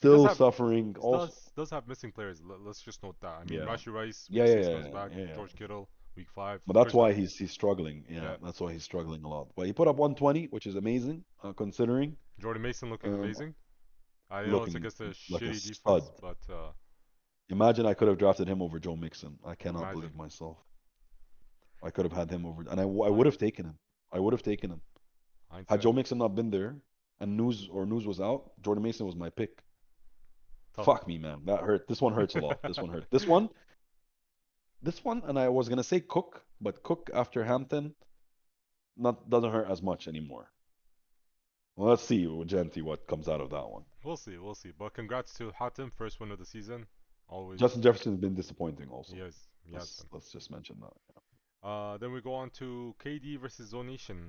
He does still have suffering. he Also, does have missing players. Let's just note that. I mean, yeah, Rashi Rice, yeah, week yeah, 6 comes yeah, back. yeah, yeah. George Kittle, week 5. But that's First why half. he's struggling. Yeah, Yeah. that's why he's struggling a lot. But he put up 120, which is amazing considering. Jordan Mason looking Um, amazing. I know it's looking against a like a shitty stud. defense, but Imagine I could have drafted him over Joe Mixon. I cannot imagine believe myself. I could have had him over, and I would hindsight. have taken him. I would have taken him. Had Hindsight. Joe Mixon not been there and news was out, Jordan Mason was my pick. Tough. Fuck me, man. That hurt. This one hurts a lot. This one hurt. This one, and I was gonna say Cook, but Cook after Hampton not doesn't hurt as much anymore. Well, let's see with Genti what comes out of that one. We'll see. We'll see. But congrats to Hatem, first win of the season. Always. Justin Jefferson's been disappointing also. He has been. Let's just mention that. Then we go on to KD versus Zonation.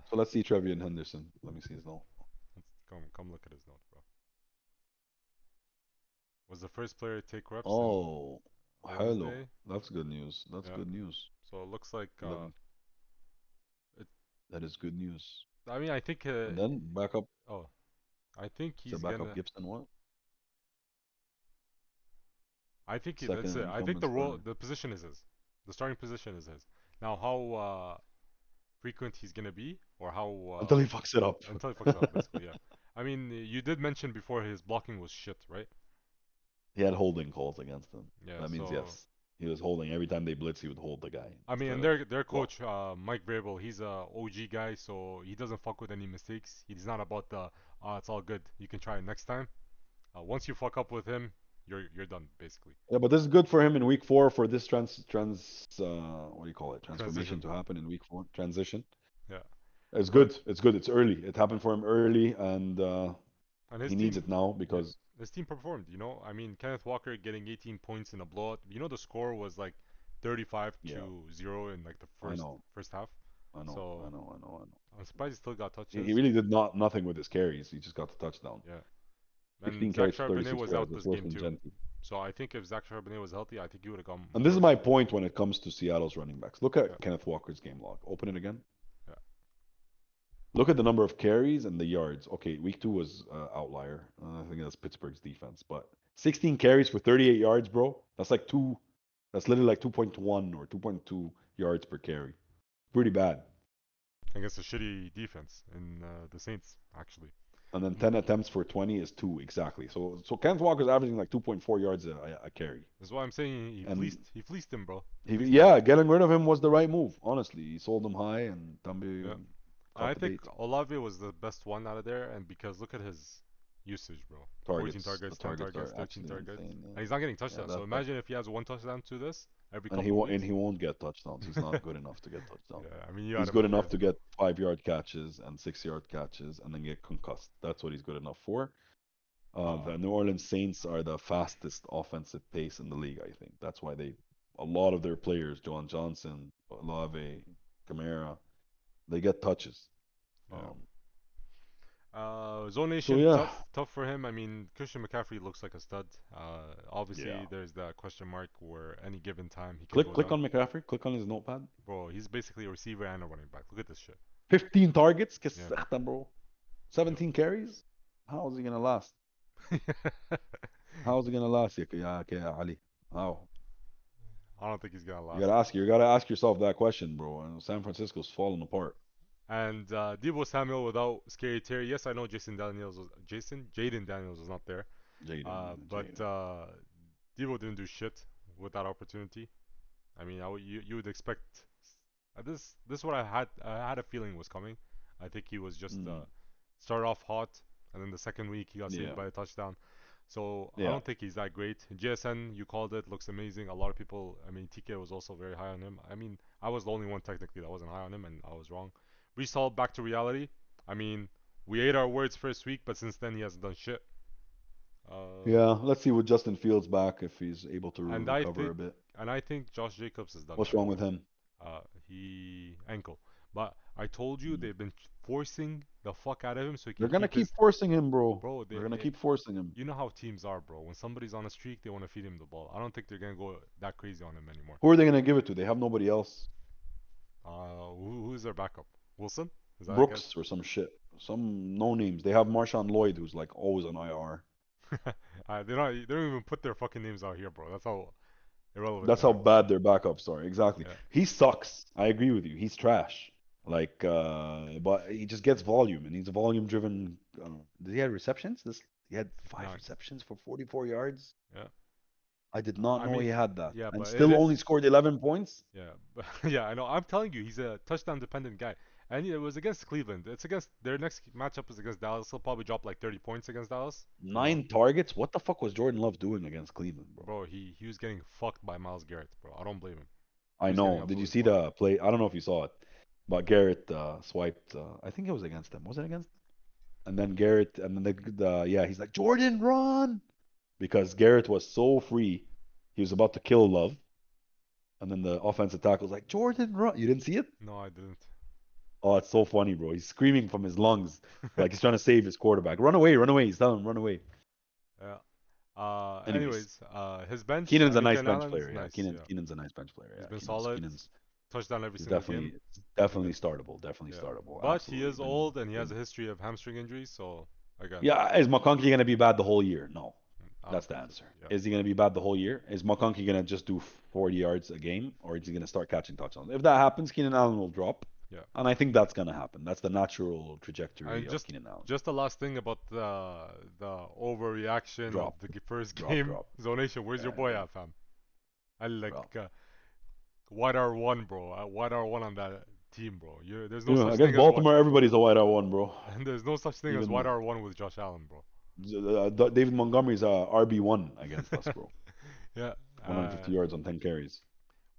So let's see Trevian Henderson. Let me see his note. Let's come look at his note, bro. Was the first player to take reps in Oh, hello. Wednesday. That's good news. That's Yeah. good news. So it looks like 11. it. That is good news. I mean, I think. And then backup, Oh, I think is the he's backup gonna. Gibson what? Second That's it. I think incumbent the role, starter. the position is his. The starting position is his. Now, how frequent he's gonna be, or how Until he fucks it up. until he fucks it up, basically, yeah. I mean, you did mention before his blocking was shit, right? He had holding calls against him. Yeah. That means So yes. He was holding every time they blitz. He would hold the guy I mean, instead and of their block. coach, Mike Vrabel, he's a OG guy, so he doesn't fuck with any mistakes. He's not about the it's all good. You can try it next time. Once you fuck up with him, you're done basically. Yeah, but this is good for him in week 4 for this what do you call it? Transformation Transition. to happen in week 4. Transition. Yeah. It's But good. It's good. It's early. It happened for him early, and and he his needs team, it now yeah, because his team performed. I mean, Kenneth Walker getting 18 points in a blowout. The score was like 35 yeah, to 0 in like the I first know. first half. I know, I So know, I know, I know. I'm surprised he still got He touches. really did nothing with his carries. He just got the touchdown. Yeah. And 16 Zach carries for Charbonnet 36 was yards. out That's this worse game than too. Gentry. So I think if Zach Charbonnet was healthy, I think he would have gone And this is torched my him. point when it comes to Seattle's running backs. Look Yeah. at Kenneth Walker's game log. Open it again. Yeah. Look at the number of carries and the yards. Okay, week two was outlier. I think that's Pittsburgh's defense, but 16 carries for 38 yards, bro. That's like two. That's literally like 2.1 or 2.2 yards per carry. Pretty bad. Against a shitty defense in the Saints, actually. And then 10 attempts for 20 is two exactly. So Kenneth Walker's averaging like 2.4 yards a carry. That's why I'm saying And he fleeced him, bro. He he, fleeced him. yeah, getting rid of him was the right move. Honestly, he sold him high, and Tambi Yeah. caught I the think bait. Olave was the best one out of there, and because look at his usage, bro. 14 The targets, 10 targets targets, are 13 actually targets, insane. and he's not getting Yeah, touchdowns. So that imagine if he has one touchdown to this every and couple of he weeks. won't get touchdowns. He's not good enough to get touchdowns. Yeah, I mean you had He's him good in enough to fantasy. get 5 yard catches and 6 yard catches and then get concussed. That's what he's good enough for. The Um, New Orleans Saints are the fastest offensive pace in the league. I think that's why a lot of their players, John Johnson, Olave, Kamara, they get touches. yeah. Um, Zone so Nation, yeah, tough for him. I mean, Christian McCaffrey looks like a stud. yeah. Obviously, there's that question mark where any given time he can go Click down. on McCaffrey. Click on his notepad. Bro, he's basically a receiver and a running back. Look at this shit. 15 targets. Yeah. كسحتة, bro. Yep. 17 carries. How is he gonna last? How is he gonna last, ya Ali? How? I don't think he's gonna You last. gotta ask. You gotta ask yourself that question, bro. And San Francisco's falling apart. And Debo Samuel without Scary Terry. Yes, I know Jaden Daniels was not there. But Jaden. Debo didn't do shit with that opportunity. I mean, you would expect this is what I had a feeling was coming. I think he was just Mm, started off hot, and then the second week he got saved yeah, by a touchdown. So I yeah, don't think he's that great. JSN, you called it, looks amazing. A lot of people, I mean, TK was also very high on him. I mean, I was the only one technically that wasn't high on him, and I was wrong. Brees Hall back to reality. I mean, we ate our words first week, but since then he hasn't done shit. yeah. Uh, Let's see with Justin Fields back if he's able to and I recover think a bit. and I think Josh Jacobs is done What's for the wrong with year. him? He ankle. But I told you Mm. they've been forcing the fuck out of him so he They're can gonna keep keep his forcing him, bro. bro. They're gonna keep forcing him. You know how teams are, bro. When somebody's on a streak, they want to feed him the ball. I don't think they're gonna go that crazy on him anymore. Who are they gonna give it to? They have nobody else. Who's their backup? Wilson? Is that a guess? Brooks or some shit. Some no names. They have Marshawn Lloyd, who's like always on IR. They don't even put their fucking names out here, bro. That's how irrelevant That's they how are. bad their backups are. Exactly. Yeah. He sucks. I agree with you. He's trash. But he just gets volume, and he's a volume-driven. Did he have receptions? He had five No. receptions for 44 yards. Yeah. I did not I know mean, he had that, yeah, and but it still is. only scored 11 points. Yeah, but yeah, I know. I'm telling you, he's a touchdown dependent guy. And it was against Cleveland. It's against their next matchup is against Dallas. He'll probably drop like 30 points against Dallas. But 9 targets. What the fuck was Jordan Love doing against Cleveland, bro? bro, he was getting fucked by Miles Garrett, bro. I don't blame him. He I was getting know. Did you absolutely see fucked. the play? I don't know if you saw it, but Garrett swiped. I think it was against them. Was it against? And then Garrett, and then yeah, he's like Jordan, run, because Garrett was so free, he was about to kill Love, and then the offensive tackle's like Jordan, run. You didn't see it? No, I didn't. Oh, it's so funny, bro. He's screaming from his lungs, like he's trying to save his quarterback. Run away, run away. He's telling him, run away. Yeah. Anyways, Anyways, his bench. Keenan's I a mean, nice Ken bench Allen's player. Yeah, nice. Yeah, Keenan's a nice bench player. he's Yeah, been Keenan's solid. Keenan's Touchdown every he's single game. definitely Again, startable. Definitely yeah. startable. But he Absolutely. is old and he has a history of hamstring injuries. So again, Yeah, is McConkey gonna be bad the whole year? No. I That's don't the think so. answer. Yeah. Is he going to be bad the whole year? Is McConkey going to just do 40 yards a game, or is he going to start catching touchdowns? If that happens, Keenan Allen will drop, Yeah. and I think that's going to happen. That's the natural trajectory And of Keenan Allen. just the last thing about the overreaction of Drop, the first drop, game. drop. Zonation, where's your Yeah, boy yeah, at, fam? I like drop. WR1, bro. WR1 on that team, bro. There's no You know, such against thing as what, Baltimore, everybody's a wide out one, bro. and there's no such thing as Even WR1 with Josh Allen, bro. David Montgomery's RB1 against us, bro. Yeah. 150 yards on 10 carries.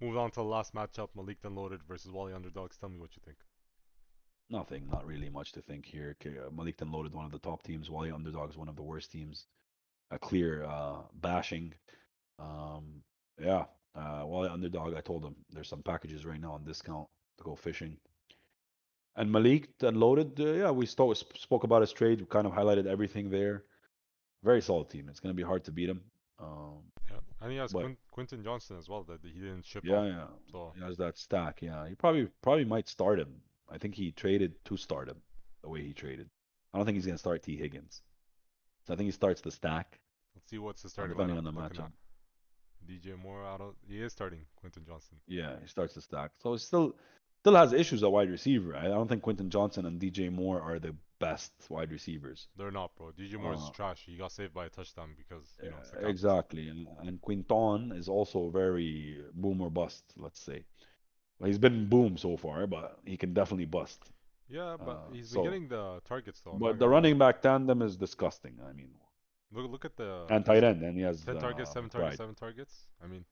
Moved on to the last matchup, Malik Unloaded versus Wally Underdogs. Tell me what you think. Nothing, not really much to think here. Malik loaded one of the top teams. Wally Underdogs, one of the worst teams. A clear bashing. Um, yeah. While Underdog, I told him there's some packages right now on discount to go fishing. And Malik unloaded. Yeah, we spoke about his trade. We kind of highlighted everything there. Very solid team. It's gonna be hard to beat him. Yeah, and he has But Quinton Johnson as well that he didn't ship yeah, out. yeah, So he has that stack. Yeah, he probably might start him. I think he traded to start him the way he traded. I don't think he's gonna start T Higgins. So I think he starts the stack, let's see what's the starting depending lineup on the looking matchup. at. DJ Moore out of he is starting Quinton Johnson. Yeah, he starts the stack. So he still has issues at wide receiver. I don't think Quentin Johnson and DJ Moore are the best wide receivers. They're not, bro. DJ Moore is Uh, trash. He got saved by a touchdown because it's the Cowboys. exactly, and Quinton is also very boom or bust. Let's say. Well, he's been boom so far, but he can definitely bust. Yeah, but he's been So, getting the targets though. I'm not but the gonna lie. running back tandem is disgusting. I mean, Look at the and his tight end, and he has 10 targets, 7 targets, McBride. 7 targets. I mean,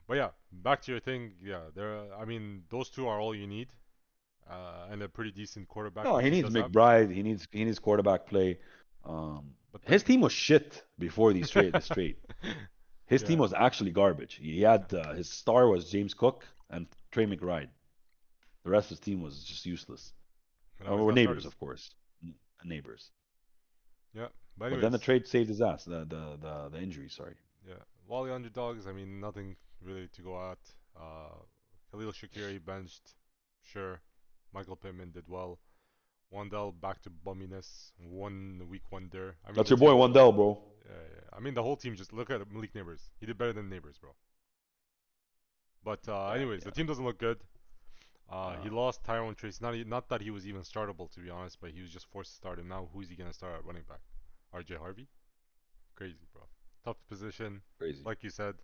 but yeah, back to your thing. Yeah, there. I mean, those two are all you need, and a pretty decent quarterback, No, which he he needs does have. McBride. He needs quarterback play. But the His team was shit before these trade this trade. His team yeah, was actually garbage. He had his star was James Cook and Trey McBride. The rest of his team was just useless. but now he's We're got neighbors, starters. of course, neighbors. Yeah, but But then the anyways, trade saved his ass. The injury, sorry. yeah, Wally underdogs. I mean, nothing really to go at. Khalil Shakiri benched, sure. Michael Pittman did well. Wandell back to bumminess. 1 week wonder. I mean That's the your boy team. Wandell, bro. Yeah. I mean the whole team. Just look at Malik Neighbors. He did better than Neighbors, bro. But Yeah, anyways, the yeah. team doesn't look good. He Uh, lost Tyrone Trace. Not that he was even startable to be honest, but he was just forced to start him. Now who's he gonna start at running back? R.J. Harvey? Crazy, bro. Tough position. crazy. Like you said,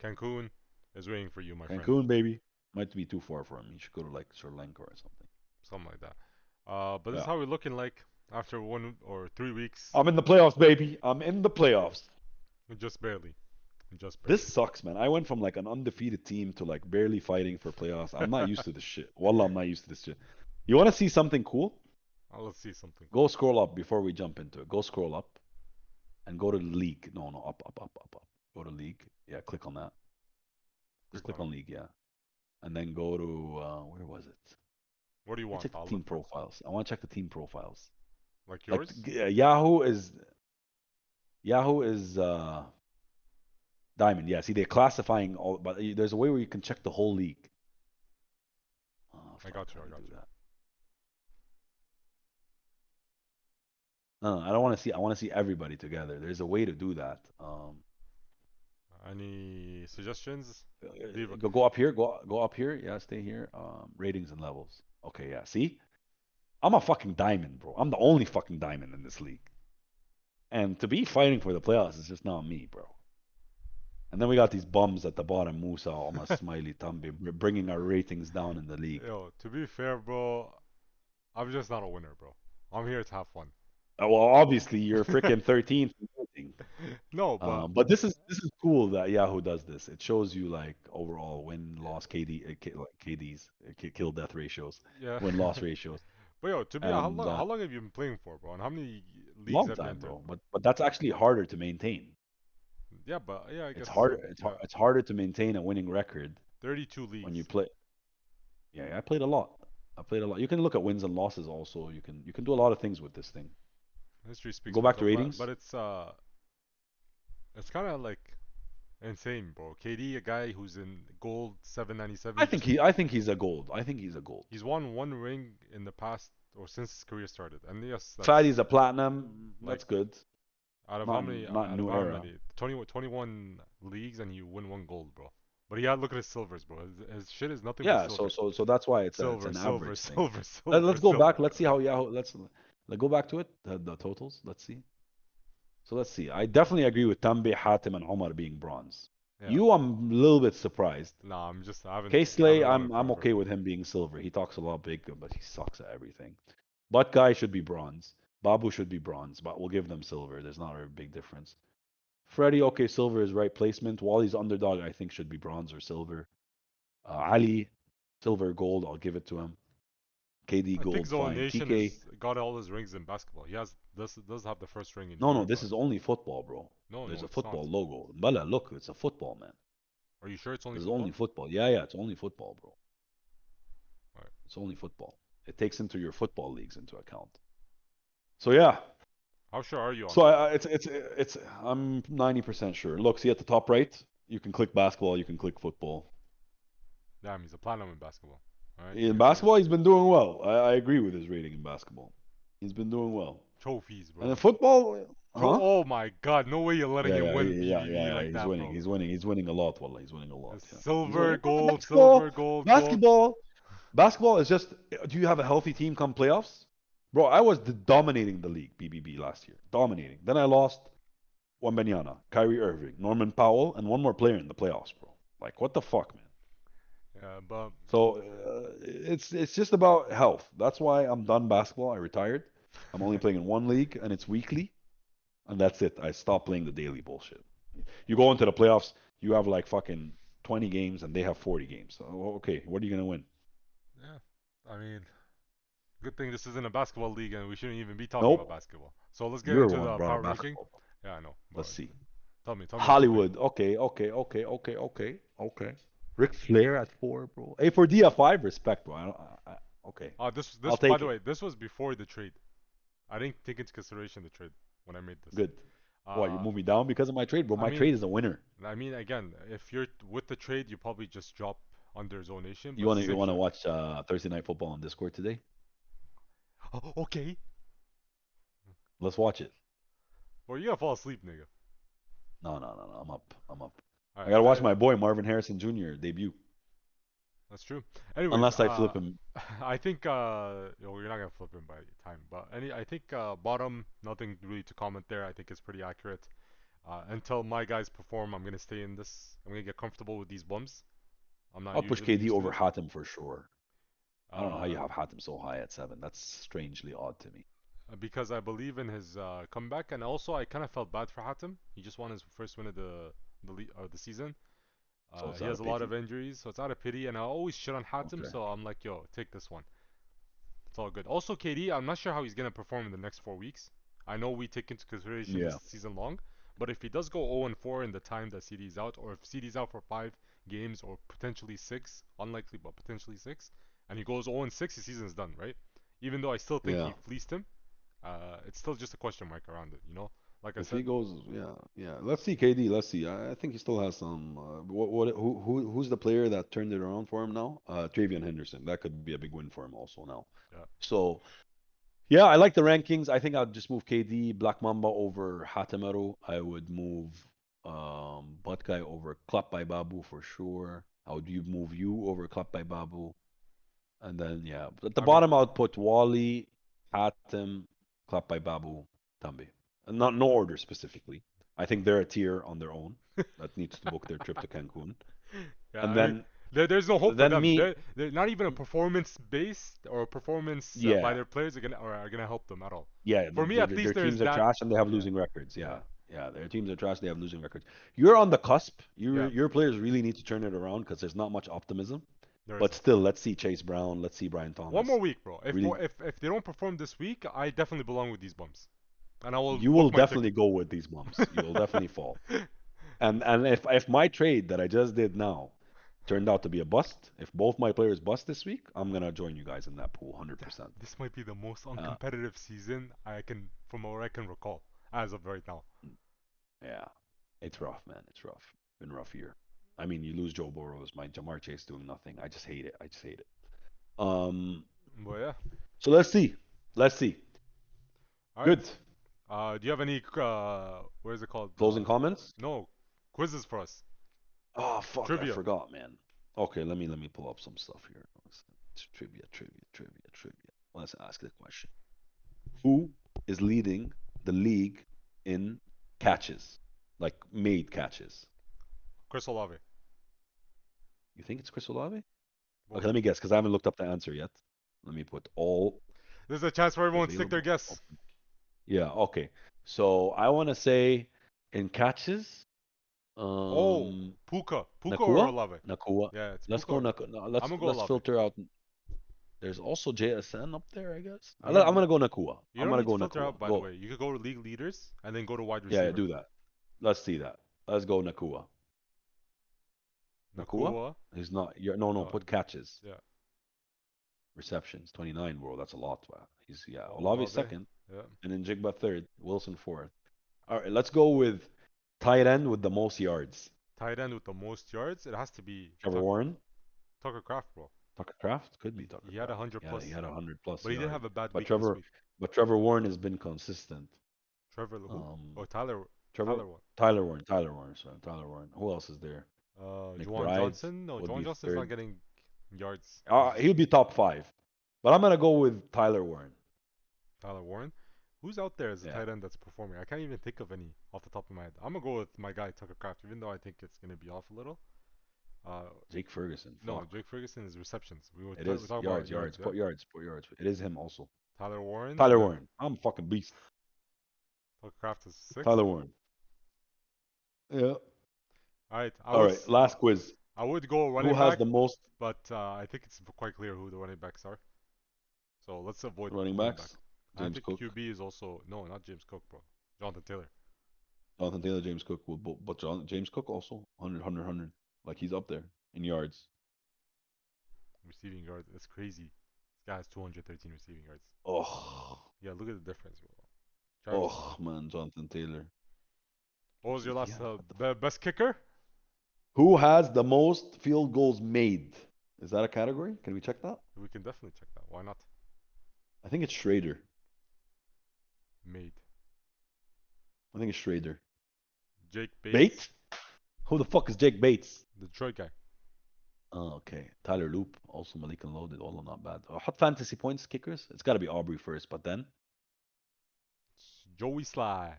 Cancun is waiting for you, my friend. Cancun, baby. Might be too far for him. He should go to like Sri Lanka or something. Something like that. But this is Yeah. how we're looking like after 1 or 3 weeks. I'm in the playoffs, baby. I'm in the playoffs. Just barely. Just This barely. sucks, man. I went from like an undefeated team to like barely fighting for playoffs. I'm not used to this shit. Wallah, I'm not used to this shit. You want to see something cool? Let's see something Go cool. scroll up before we jump into it. Go scroll up and go to league. No, no, up, up, up, up, up. Go to league. Yeah, click on that. Just Click click on it. on league, yeah. And then go to where was it? What do you Let me want? check the I'll team look for it. profiles. I want to check the team profiles. Like Like yours? Yahoo is diamond. Yeah, see they're classifying all, but there's a way where you can check the whole league. Oh I fuck, got you. how I do you got do you. that? No, I don't want to see. I want to see everybody together. There's a way to do that. Any suggestions? Leave. Go up here. Go up here. Yeah, stay here. Ratings and levels. Okay, yeah. See, I'm a fucking diamond, bro. I'm the only fucking diamond in this league. And to be fighting for the playoffs is just not me, bro. And then we got these bums at the bottom, Musa, Omar, Smiley, Tambi, bringing our ratings down in the league. Yo, to be fair, bro, I'm just not a winner, bro. I'm here to have fun. Well, obviously you're freaking 13th in voting. No, but But this is cool that Yahoo does this. It shows you like overall win loss KD like KDs kill death ratios, yeah. win loss ratios, But yo, to be how and long how long have you been playing for, bro? And how many leagues long have you time, entered? bro. But that's actually harder to maintain. Yeah, but yeah, I It's guess harder. so. It's hard. Yeah, It's harder to maintain a winning record 32 when you leagues. play. Yeah, I played a lot. I played a lot. You can look at wins and losses also. You can do a lot of things with this thing. History speaks Go for back to itself, but ratings. it's kind of like insane, bro. KD, a guy who's in gold 797, I think he's a gold. I think he's a gold. he's won 1 ring in the past or since his career started. And yes, that's Fatty's a platinum. like That's good. out of how Not many not out of new how era. many 20, 21 leagues and you win 1 gold, bro. But yeah, look at his silvers, bro. His shit is nothing but Yeah, so silvers. so so that's why it's Silver, an silver, average thing. silver, silver, Let's go back. silver. Let's see how Yahoo. Let's go back to it. The totals. Let's see. So let's see. I definitely agree with Tambi, Hatim, and Omar being bronze. Yeah. You, I'm a little bit surprised. Nah, I K-Slay, haven't won it I'm forever. okay with him being silver. He talks a lot big, but he sucks at everything. Butt guy should be bronze. Babu should be bronze, but we'll give them silver. There's not a big difference. Freddie, okay, silver is right placement. Wally's underdog, I think, should be bronze or silver. Ali, silver, gold, I'll give it to him. KD, I think gold, Zone fine. Nation TK, has got all his rings in basketball. He has does have the first ring in no, here, this but is only football, bro. no, There's no, a it's not. football logo. Bala, look, it's a football, man. Are you sure it's only This is only football? football. Yeah, yeah, it's only football, bro. Alright. It's only football. It takes into your football leagues into account. So yeah. How sure are you on So that? it's I'm 90% sure. Look, see at the top right, you can click basketball, you can click football. Damn, he's a platinum in basketball. All right, In good for him. basketball, he's been doing well. I agree with his rating in basketball. He's been doing well. Trophies, And in bro. football, huh? Oh my God, no way you're letting Yeah, him yeah, win yeah, yeah, BBB yeah. like He's that, winning. bro. He's winning a lot. Wallah, he's winning a lot. Yeah, he's Silver, winning. gold, silver, Basketball, gold, gold. basketball, basketball is just. Do you have a healthy team come playoffs? Bro, I was dominating the league BBB last year, dominating. Then I lost Wembanyama, Kyrie Irving, Norman Powell, and one more player in the playoffs, bro. Like what the fuck, man? Yeah, but So it's just about health. That's why I'm done basketball. I retired. I'm only playing in one league, and it's weekly, and that's it. I stopped playing the daily bullshit. You go into the playoffs, you have like fucking 20 games, and they have 40 games. So, okay, what are you gonna win? yeah, I mean, good thing this isn't a basketball league and we shouldn't even be talking about Nope. basketball. So let's get You're the into one the brought up power ranking. basketball. Yeah, I know, Let's but see. tell me what you think. Hollywood. Okay. Ric Flair at 4, bro. A4D at 5. Respect, bro. Okay. This I'll by take the it. way, this was before the trade. I didn't take into consideration the trade when I made this. Good. What, you Uh, move me down because of my trade? Bro, I my mean, trade is a winner. again, if you're with the trade, you probably just drop under zonation, You but it's wanna a you safe wanna shot. watch Thursday Night Football on Discord today? Oh, okay. Let's watch it. Well, you gotta fall asleep, nigga. No. I'm up. I'm up. All I right, gotta watch my boy Marvin Harrison Jr. debut. that's true. Anyways, Unless I flip him. I think you're not gonna flip him by time, but I think bottom, nothing really to comment there. I think it's pretty accurate. Until my guys perform, I'm gonna stay in this. I'm gonna get comfortable with these bumps. I'm not I'll push usually KD used to over this. Hatem for sure. I don't know how you Uh, have Hatem so high at 7. That's strangely odd to me. because I believe in his comeback, and also I kind of felt bad for Hatem. He just won his first win of the season. So it's He out has of a lot of pity. injuries, so it's out of pity, and I always shit on Hatem, Okay. so I'm like, yo, take this one. It's all good. Also, KD, I'm not sure how he's gonna perform in the next 4 weeks. I know we take into consideration this Yeah. season long, but if he does go 0-4 in the time that CD's out, or if CD's out for 5 games or potentially 6, unlikely but potentially 6, and he goes 0-6, his season's done, right? Even though I still think Yeah. he fleeced him, it's still just a question mark around it, you know. Like I If he said, goes, yeah. Let's see KD. Let's see. I think he still has some. Who's the player that turned it around for him now? Travion Henderson. That could be a big win for him also now. yeah, So yeah, I like the rankings. I think I'd just move KD, Black Mamba over Hatameru. I would move Butt Guy over Clap by Babu for sure. I would you move you over Clap by Babu. And then yeah, at the I mean, bottom I would put Wally, Hatem, Clap by Babu, Tambi. And not no order specifically. I think they're a tier on their own that needs to book their trip to Cancun. yeah, And I mean, there's no hope for then them. me, They're not even a performance based or a performance by yeah, their players are gonna help them at all. yeah, For me, at their least, there's teams are that. trash and they have Yeah, losing records. yeah, Yeah, their teams are trash. They have losing records. You're on the cusp. yeah. Your players really need to turn it around because there's not much optimism. There But isn't. still, let's see Chase Brown. Let's see Brian One more Thomas. week, bro. If Really, if they don't perform this week, I definitely belong with these bums, and I will you will book my definitely ticket. go with these bumps. You will definitely fall. And if my trade that I just did now turned out to be a bust, if both my players bust this week, I'm gonna join you guys in that pool 100%. This might be the most Uh, uncompetitive season I can, from what I can recall, as of right now. yeah, it's rough, man. It's rough. Been a rough year. I mean, you lose Joe Burrows, my Jamar Chase doing nothing. I just hate it. I just hate it. Um, But yeah, so let's see. Let's see. all right. Good. Do you have any what is it called? Closing comments? No, quizzes for us. Oh fuck, I Trivia. forgot, man. Okay, let me pull up some stuff here. Trivia. Let's ask the question. Who is leading the league in catches? Like made catches. Chris Olave. You think it's Chris Olave? Well, Okay, let me guess because I haven't looked up the answer yet. Let me put all there's a chance for everyone to stick their available. guess. Yeah, okay. So I want to say in catches, Oh, um, Puka or Nakua, Olave. Nakua. Yeah, it's Let's Puka. go Nakua. No, I'm gonna go let's Olave. filter out. There's also JSN up there, I guess. You I'm don't gonna go Nakua. you I'm don't gonna need to go filter out. Nakua. By the Go. way, you could go to league leaders and then go to wide Yeah, receiver. do that. Let's see that. Let's go Nakua. Nakua? Nakua. He's not. No, Uh, put catches. yeah. receptions, 29, bro. That's a lot. He's yeah. Olave Olave. second, Yeah. and then Jigba third, Wilson fourth. All right, let's go with tight end with the most yards. Tight end with the most yards. It has to be Trevor Warren, Tucker Craft, bro. Tucker Craft could be He Tucker had Craft. 100 Yeah, he plus, had 100 plus but he did yards. have a bad But week this Trevor, week. but Trevor Warren has been consistent. Trevor who? Um, Oh, Tyler. Trevor, Tyler what? Tyler Warren, sorry, Tyler Warren. Who else is there? Juwan McBride Johnson. No, would Juwan be Johnson's not third. getting yards. He'll be top five, but I'm gonna go with Tyler Warren. Tyler Warren. Who's out there as a Yeah, tight end that's performing? I can't even think of any off the top of my head. I'm gonna go with my guy Tucker Craft, even though I think it's gonna be off a little. Uh, Jake Ferguson. no, Fuck. Jake Ferguson is receptions. It We is talk about yards, yards, yards, yeah. put yards, put yards. It is him also. Tyler Warren, and Tyler then Warren. I'm a fucking beast. Tucker Craft is sixth. Tyler Warren. Yeah. All right, All right. Last quiz. I would go Who running has back, the most but I think it's quite clear who the running backs are. So let's avoid running running back. backs? And I James think Cook. QB is also no, not James Cook, bro. Jonathan Taylor. Jonathan Taylor, James Cook. But James Cook also 100. Like he's up there in yards. Receiving yards. That's crazy. This guy has 213 receiving yards. Oh, Yeah, look at the difference, bro. Travis oh man, Jonathan Taylor. What was your last Yeah. What the best kicker? Who has the most field goals made? Is that a category? Can we check that? We can definitely check that. Why not? I think it's Schrader. Made. I think it's Schrader. Jake Bates, Bates? Who the fuck is Jake Bates? the Detroit guy. Oh, okay. Tyler Loop, also Malik and Loaded, all not bad. Hot fantasy points kickers. It's got to be Aubrey first, but then Joey Sly.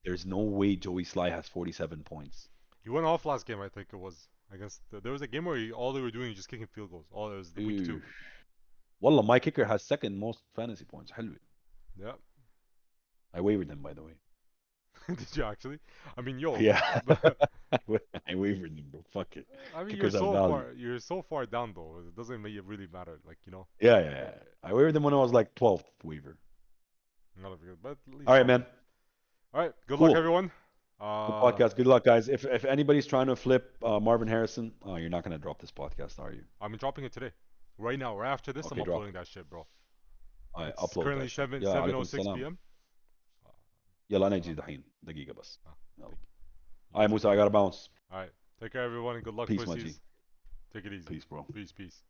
there's no way Joey Sly has 47 points. He went off last game, I think it was against. There was a game where all they were doing was just kicking field goals. All it was the week two. Ooh. Wallah, my kicker has second most fantasy points. حلو. Yeah. I wavered him, by the way. Did you actually? I mean, yo. Yeah. I wavered him, bro. Fuck it. I mean, Kickers have value. You're so far down though. It doesn't make it really matter. Like Yeah. I wavered him when I was like 12th waiver. not a good, but at least All right, something. man. All right. Good luck, Cool. everyone. Good podcast. Good luck, guys. If anybody's trying to flip Marvin Harrison, you're not gonna drop this podcast, are you? I'm dropping it today. Right now, right after this, Okay, I'm drop uploading it. that shit, bro. All right, It's upload currently that shit. 7 يا عليكم 7:06 السلام. p.m. يلا انا اجي دحين دقيقة بس. Ah, يلا. thank All right, Musa, I gotta bounce. All right. Take care, everyone, and good luck, Peace, my G. pussies. Take it easy. Peace, bro. Peace.